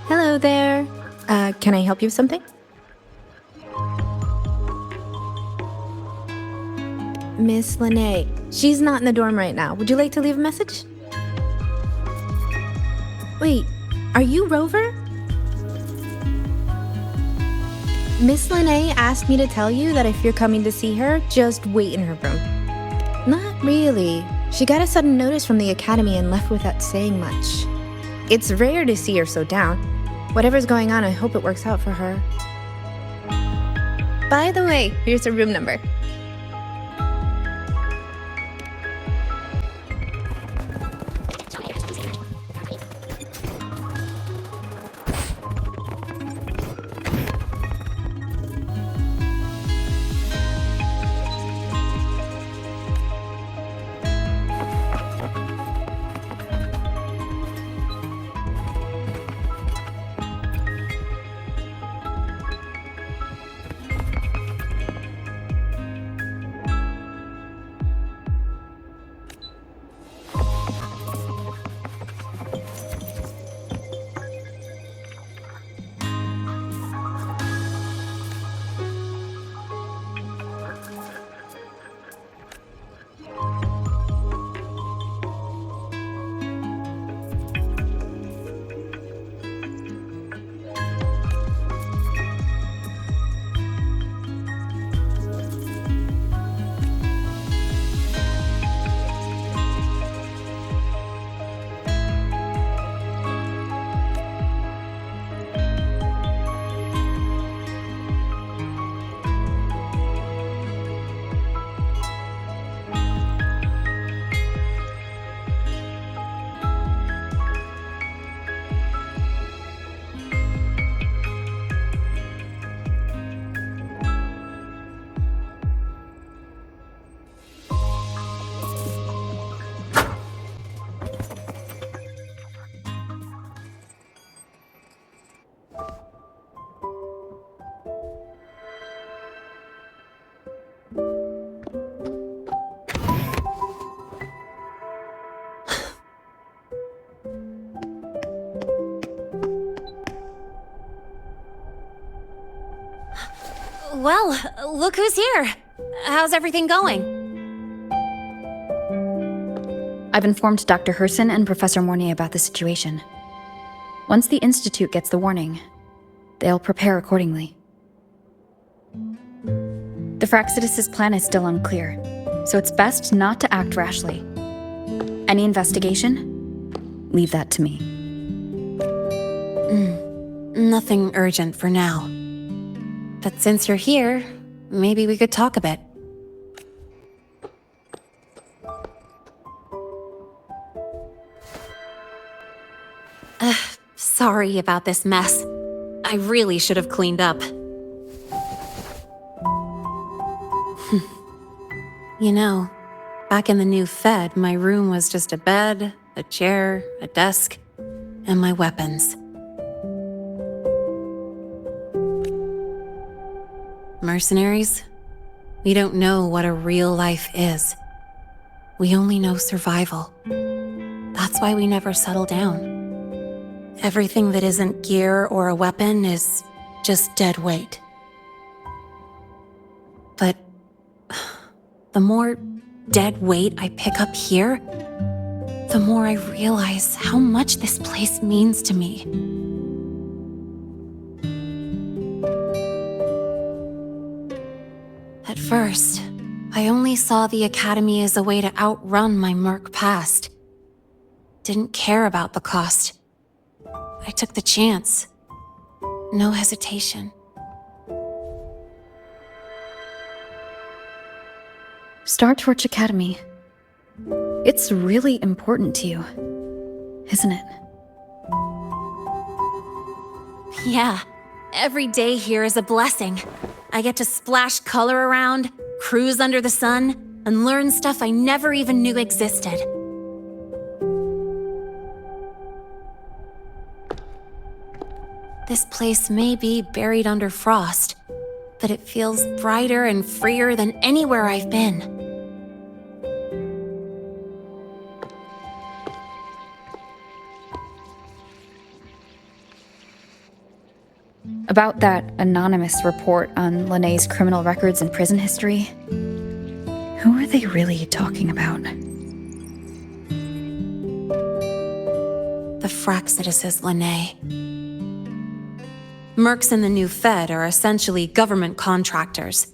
Hello there. Can I help you with something? Miss Lene. She's not in the dorm right now. Would you like to leave a message? Wait, are you Rover? Miss Lene asked me to tell you that if you're coming to see her, just wait in her room. Not really. She got a sudden notice from the Academy and left without saying much. It's rare to see her so down. Whatever's going on, I hope it works out for her. By the way, here's her room number. Well, look who's here. How's everything going? I've informed Dr. Herson and Professor Mornier about the situation. Once the Institute gets the warning, they'll prepare accordingly. The Fraxidus' plan is still unclear, so it's best not to act rashly. Any investigation? Leave that to me. Nothing urgent for now. But since you're here, maybe we could talk a bit. Sorry about this mess. I really should have cleaned up. You know, back in the new Fed, my room was just a bed, a chair, a desk, and my weapons. Mercenaries? We don't know what a real life is. We only know survival. That's why we never settle down. Everything that isn't gear or a weapon is just dead weight. But the more dead weight I pick up here, the more I realize how much this place means to me. At first, I only saw the Academy as a way to outrun my Merc past. Didn't care about the cost. I took the chance. No hesitation. Star Torch Academy. It's really important to you, isn't it? Yeah, every day here is a blessing. I get to splash color around, cruise under the sun, and learn stuff I never even knew existed. This place may be buried under frost, but it feels brighter and freer than anywhere I've been. About that anonymous report on Linnéa's criminal records and prison history, who are they really talking about? The Fraxidus' Linné. Mercs in the new Fed are essentially government contractors.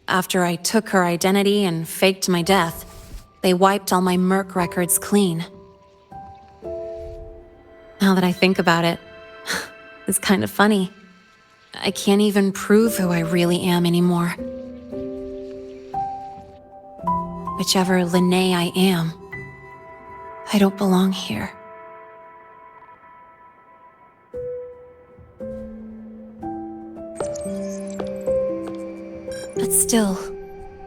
After I took her identity and faked my death, they wiped all my Merc records clean. Now that I think about it, it's kind of funny. I can't even prove who I really am anymore. Whichever Linné I am, I don't belong here. But still,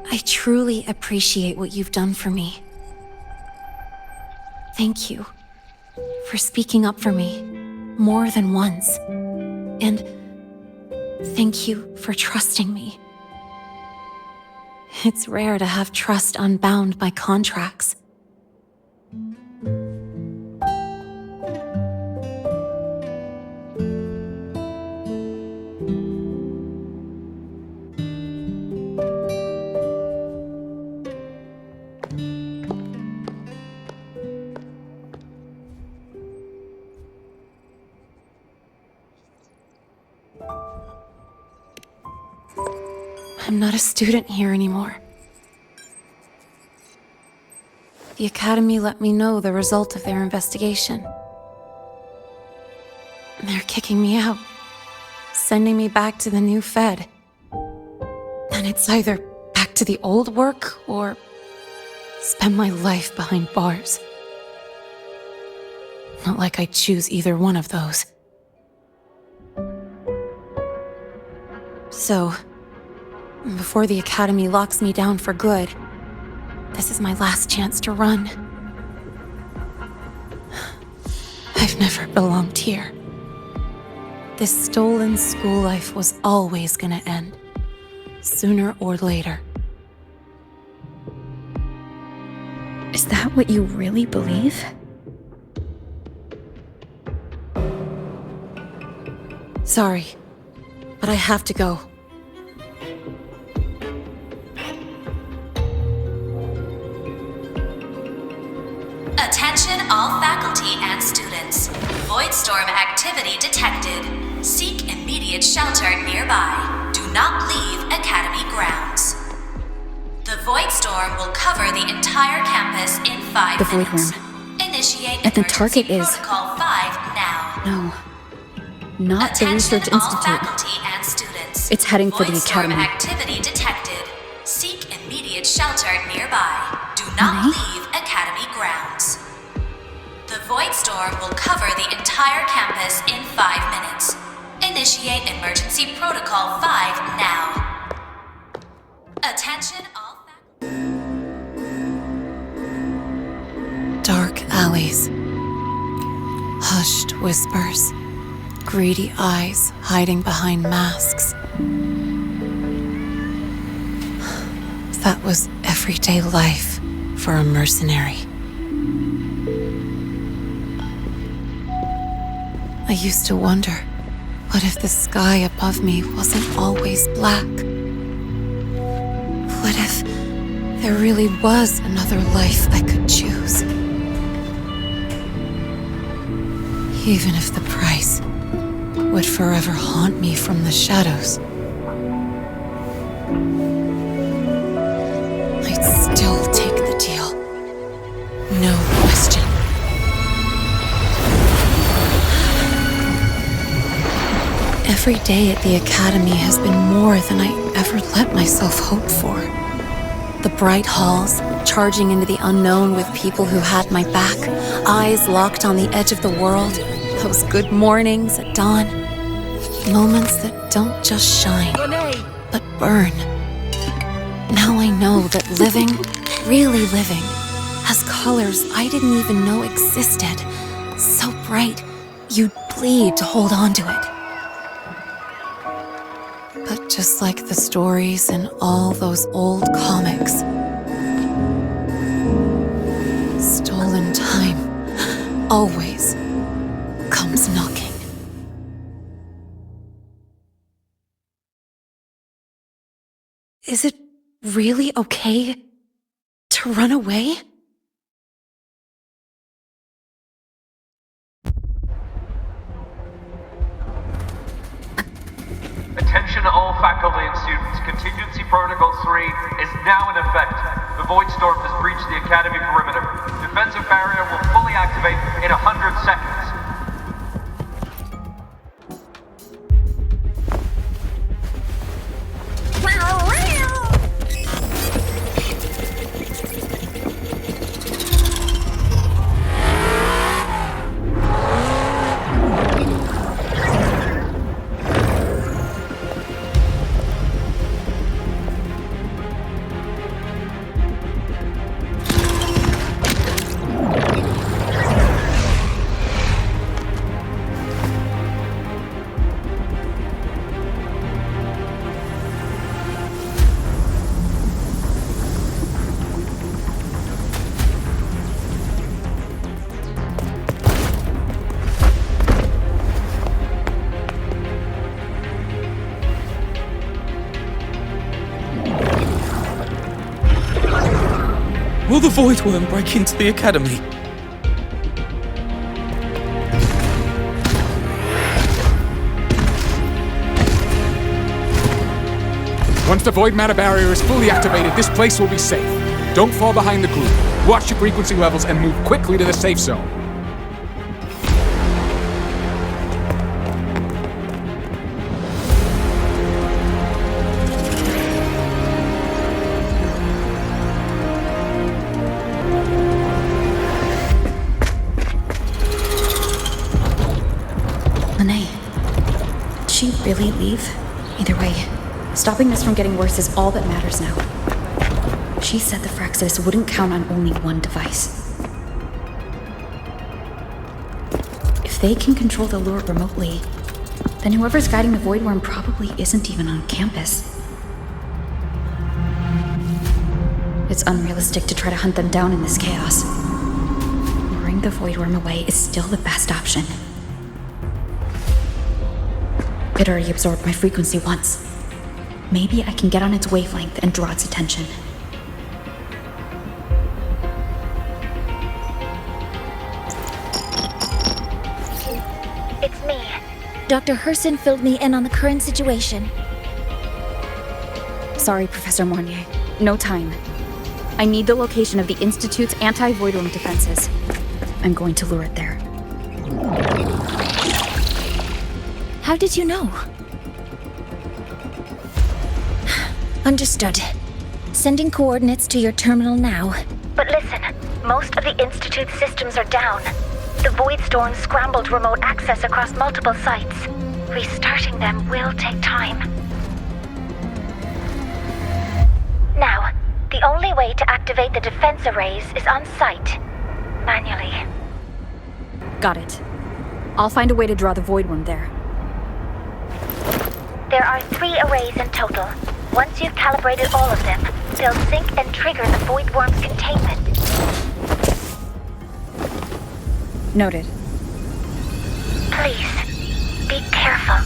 I truly appreciate what you've done for me. Thank you for speaking up for me more than once. And thank you for trusting me. It's rare to have trust unbound by contracts. I'm not a student here anymore. The Academy let me know the result of their investigation. They're kicking me out, sending me back to the new Fed. And it's either back to the old work or spend my life behind bars. Not like I choose either one of those. So, before the Academy locks me down for good, this is my last chance to run. I've never belonged here. This stolen school life was always gonna end, sooner or later. Is that what you really believe? Sorry, but I have to go. Attention all faculty and students. Voidstorm activity detected. Seek immediate shelter nearby. Do not leave Academy grounds. The Void Storm will cover the entire campus in 5 The Void minutes. Worm. Initiate And the emergency target is... Protocol 5 now. No. Not the Attention Research all Institute. faculty and students. It's heading for the Void Storm Academy. activity detected. Seek immediate shelter nearby. Do not leave Academy grounds. The Void Storm will cover the entire campus in 5 minutes. Initiate emergency protocol 5 now. Attention all Dark alleys. Hushed whispers. Greedy eyes hiding behind masks. That was everyday life for a mercenary. I used to wonder, what if the sky above me wasn't always black? What if there really was another life I could choose? Even if the price would forever haunt me from the shadows, I'd still take the deal. No question. Every day at the Academy has been more than I ever let myself hope for. The bright halls, charging into the unknown with people who had my back, eyes locked on the edge of the world, those good mornings at dawn, moments that don't just shine, but burn. Now I know that living, really living, has colors I didn't even know existed, so bright you'd bleed to hold on to it. But just like the stories in all those old comics, stolen time always comes knocking. Is it really okay to run away? Attention all faculty and students. Contingency Protocol 3 is now in effect. The Void Storm has breached the Academy perimeter. Defensive barrier will fully activate in 100 seconds. Will the Void Worm break into the Academy? Once the void matter barrier is fully activated, this place will be safe. Don't fall behind the group. Watch your frequency levels and move quickly to the safe zone. Lene, did she really leave? Either way, stopping this from getting worse is all that matters now. She said the Fraxis wouldn't count on only one device. If they can control the lure remotely, then whoever's guiding the Void Worm probably isn't even on campus. It's unrealistic to try to hunt them down in this chaos. Luring the Void Worm away is still the best option. It already absorbed my frequency once. Maybe I can get on its wavelength and draw its attention. It's me. Dr. Herson filled me in on the current situation. Sorry, Professor Mornier. No time. I need the location of the Institute's anti-void worm defenses. I'm going to lure it there. How did you know? Understood. Sending coordinates to your terminal now. But listen, most of the Institute's systems are down. The Void Storm scrambled remote access across multiple sites. Restarting them will take time. Now, the only way to activate the defense arrays is on site, manually. Got it. I'll find a way to draw the void worm there. There are 3 arrays in total. Once you've calibrated all of them, they'll sync and trigger the void worm's containment. Noted. Please, be careful.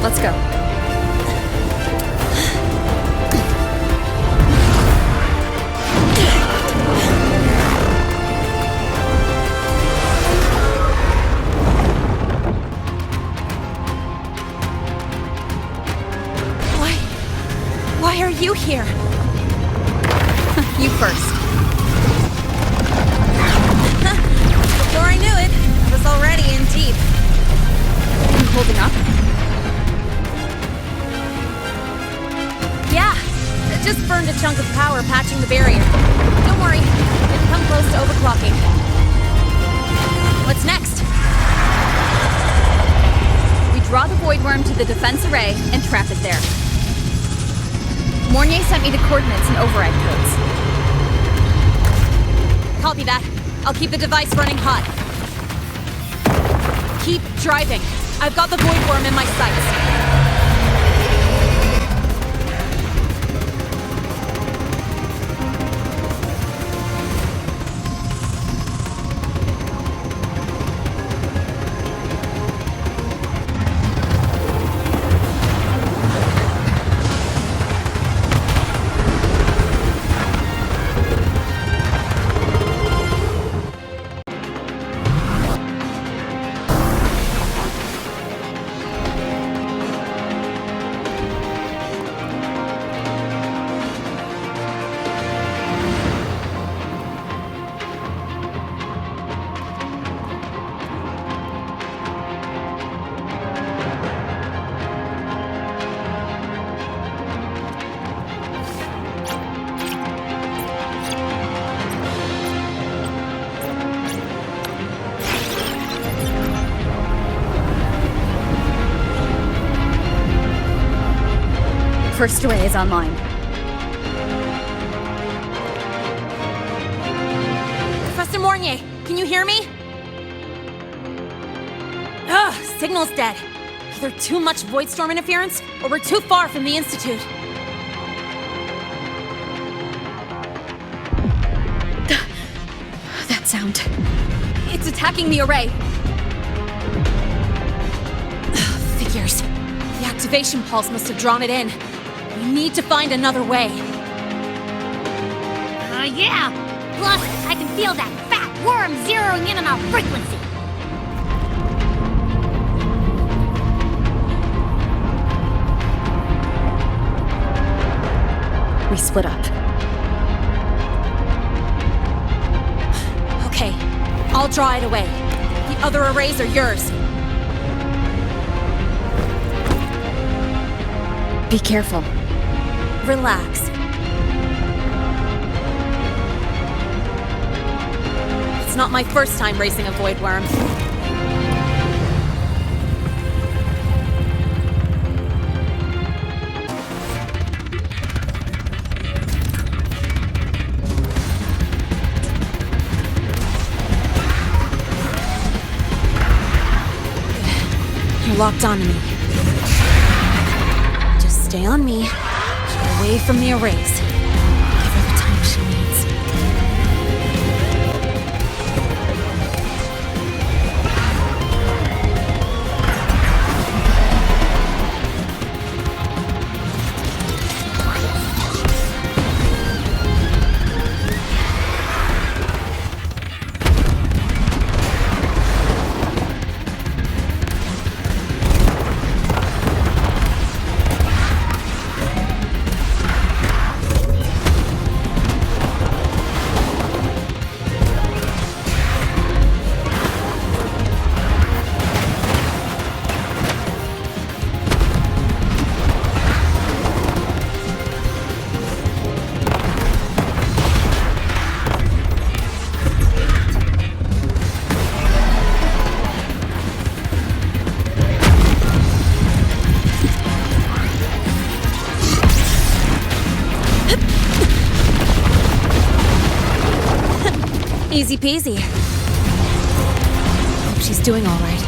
Let's go. Why are you here? You first. Before I knew it, I was already in deep. You holding up? Yeah, it just burned a chunk of power patching the barrier. Don't worry, didn't come close to overclocking. What's next? We draw the void worm to the defense array and trap it there. Mornier sent me the coordinates and override codes. Copy that. I'll keep the device running hot. Keep driving. I've got the void worm in my sights. First array is online. Professor Mornier, can you hear me? Ugh, signal's dead. Either too much void storm interference, or we're too far from the Institute. That sound. It's attacking the array. Figures. The activation pulse must have drawn it in. We need to find another way. Yeah! Plus, I can feel that fat worm zeroing in on our frequency. we split up. Okay, I'll draw it away. The other arrays are yours. Be careful. Relax. It's not my first time racing a void worm. You're locked onto me. Just stay on me. Get away from the arrays. Give her the time she needs. Easy peasy. Hope she's doing all right.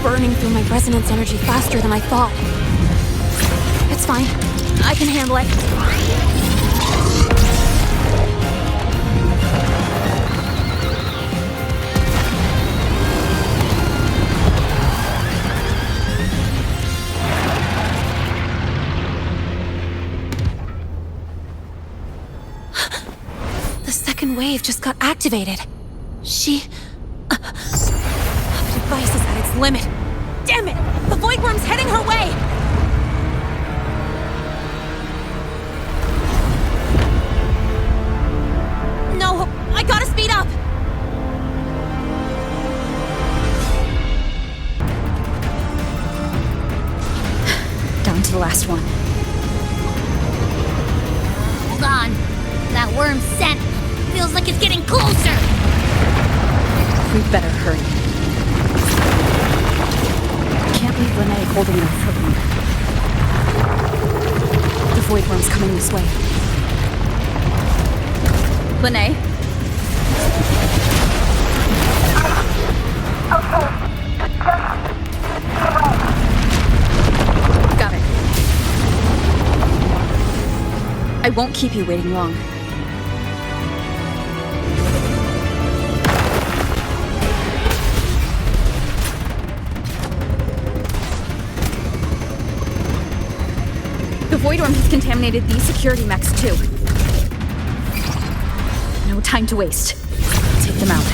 Burning through my resonance energy faster than I thought. It's fine. I can handle it. The second wave just got activated. The device is at its limit. Damn it! The void worm's heading her way! No! I gotta speed up! Down to the last one. Hold on. That worm's scent feels like it's getting closer. We better hurry. Can't leave Lahai holding it for long. The void worm's coming this way. Lahai? Got it. I won't keep you waiting long. Void Worm has contaminated these security mechs too. No time to waste. Take them out.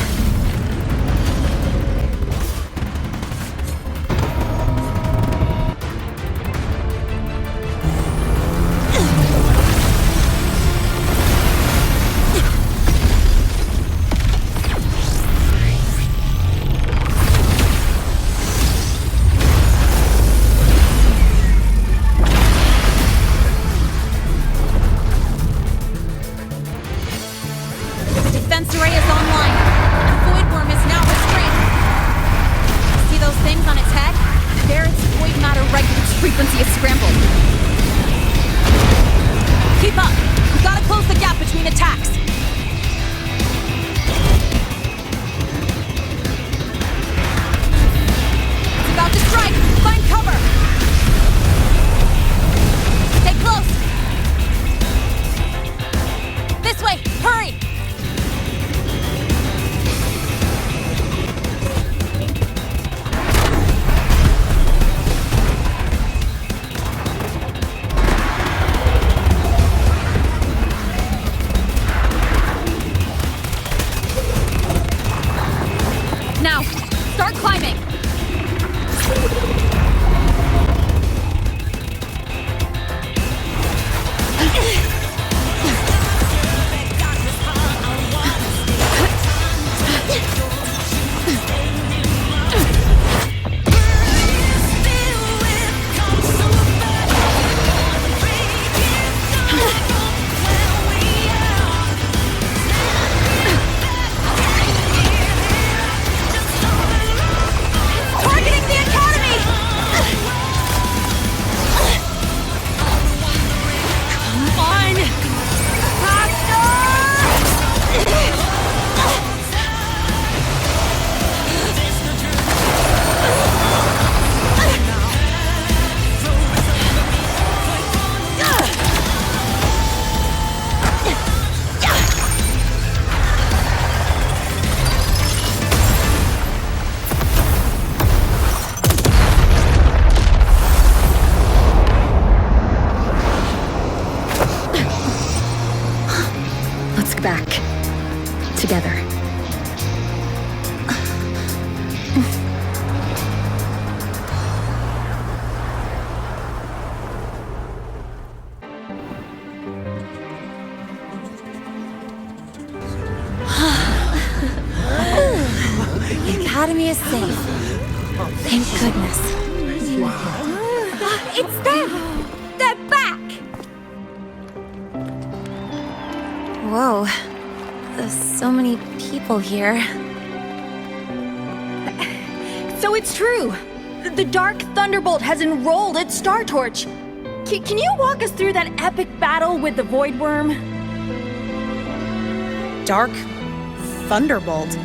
Academy is safe. Thank goodness. It's them! They're back! Whoa. There's so many people here. So it's true! The Dark Thunderbolt has enrolled at Star Torch! Can you walk us through that epic battle with the Void Worm? Dark Thunderbolt?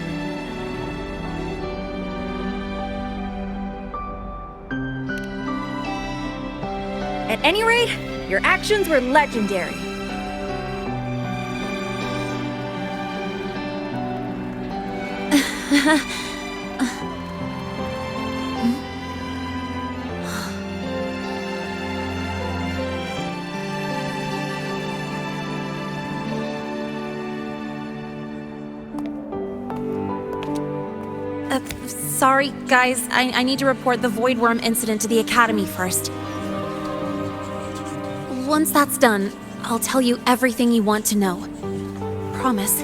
At any rate, your actions were legendary. Sorry, guys. I need to report the Void Worm incident to the Academy first. Once that's done, I'll tell you everything you want to know. Promise.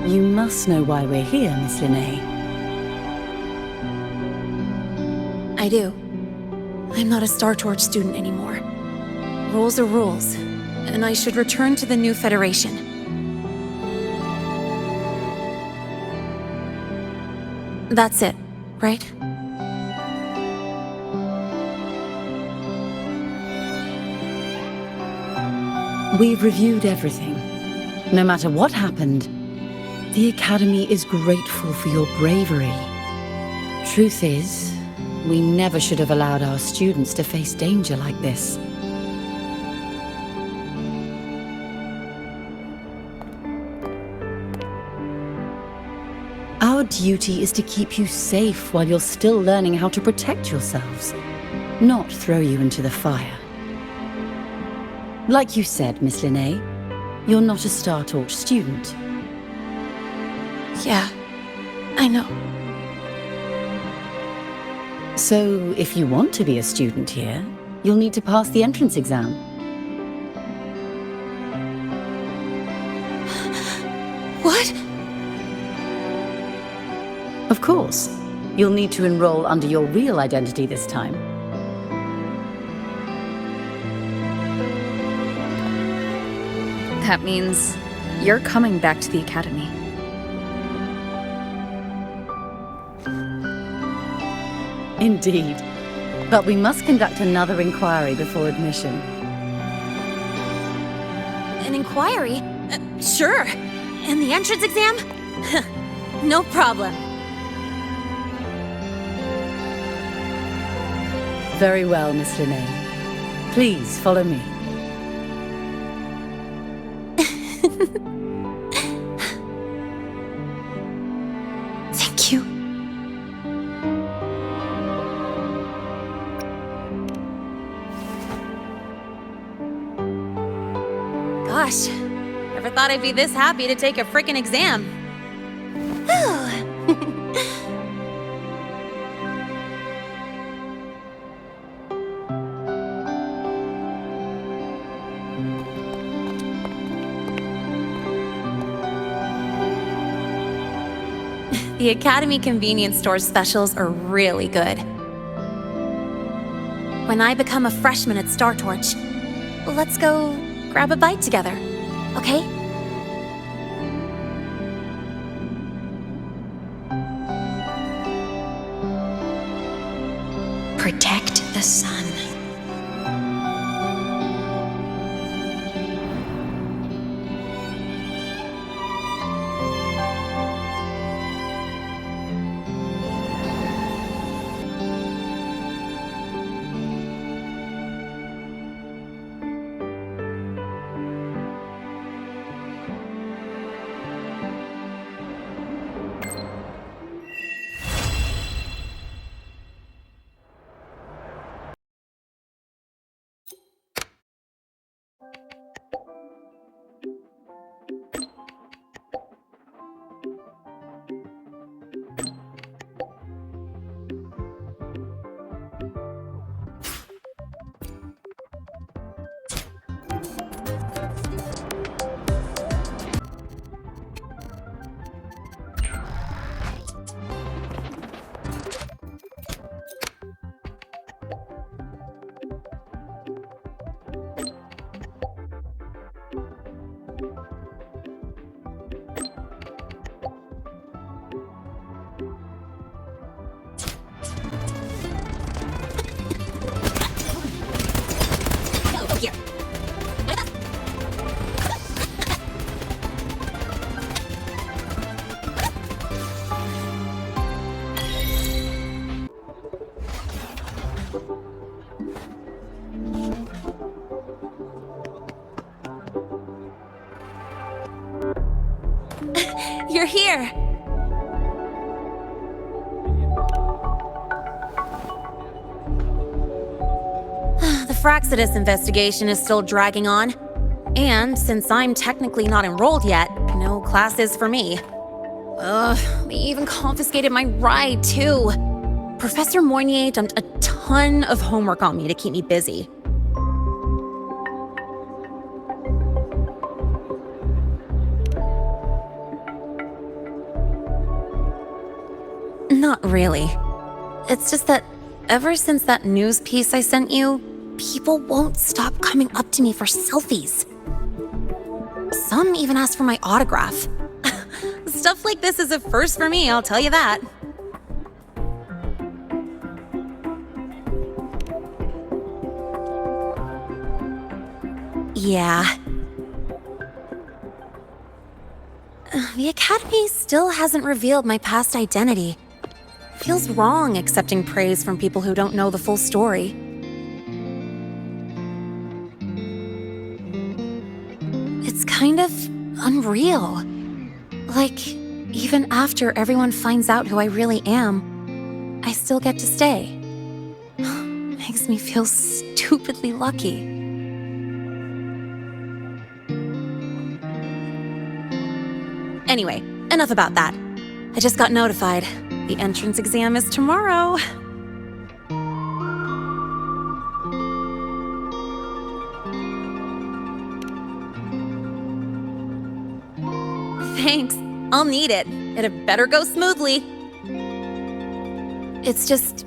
You must know why we're here, Miss Linnae. I do. I'm not a Star Torch student anymore. Rules are rules, and I should return to the new Federation. That's it, right? We've reviewed everything. No matter what happened, the Academy is grateful for your bravery. Truth is, we never should have allowed our students to face danger like this. duty is to keep you safe while you're still learning how to protect yourselves, not throw you into the fire. Like you said, Miss Linnae, you're not a Star Torch student. Yeah, I know. So, if you want to be a student here, you'll need to pass the entrance exam. What? Of course. You'll need to enroll under your real identity this time. That means you're coming back to the academy. Indeed. But we must conduct another inquiry before admission. An inquiry? Sure. And the entrance exam? No problem. Very well, Miss Linnae. Please follow me. Thank you. Gosh, never thought I'd be this happy to take a frickin' exam. The Academy convenience store specials are really good. When I become a freshman at Star Torch, let's go grab a bite together, okay? Protect the sun. You're here! The Fraxidus investigation is still dragging on. And since I'm technically not enrolled yet, no classes for me. They even confiscated my ride, too. Professor Moynier dumped a ton of homework on me to keep me busy. Not really. It's just that ever since that news piece I sent you, people won't stop coming up to me for selfies. Some even ask for my autograph. Stuff like this is a first for me, I'll tell you that. Yeah. The Academy still hasn't revealed my past identity. Feels wrong accepting praise from people who don't know the full story. It's kind of unreal. Like, Even after everyone finds out who I really am, I still get to stay. Makes me feel stupidly lucky. Anyway, enough about that. I just got notified. The entrance exam is tomorrow. Thanks. I'll need it. It better go smoothly. It's just...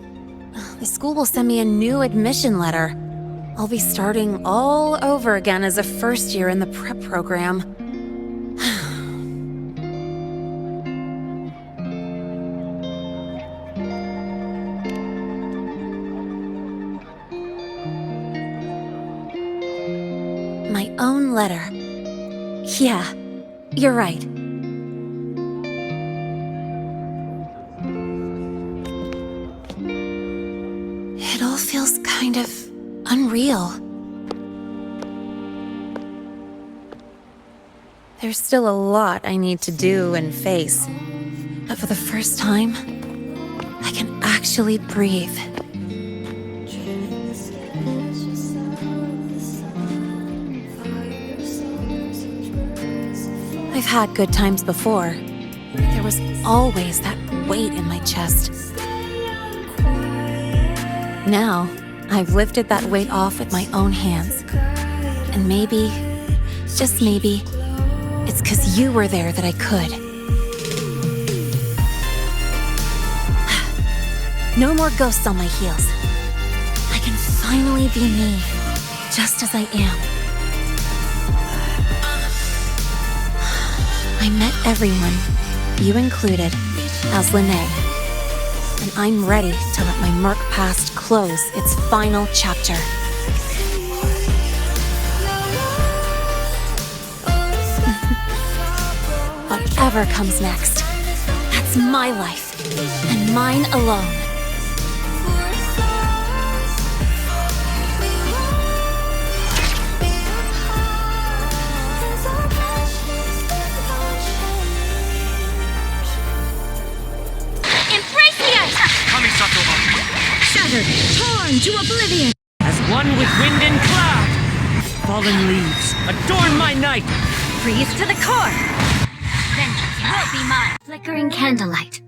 the school will send me a new admission letter. I'll be starting all over again as a first year in the prep program. My own letter. Yeah, you're right. It all feels kind of unreal. There's still a lot I need to do and face, but for the first time, I can actually breathe. I've had good times before. There was always that weight in my chest. Now, I've lifted that weight off with my own hands. And maybe, just maybe, it's 'cause you were there that I could. No more ghosts on my heels. I can finally be me, just as I am. I met everyone, you included, as Lene. And I'm ready to let my murk past close its final chapter. Whatever comes next, that's my life, and mine alone. Shattered, torn to oblivion. As one with wind and cloud, fallen leaves adorn my night. Freeze to the core. Vengeance will be mine. Flickering candlelight.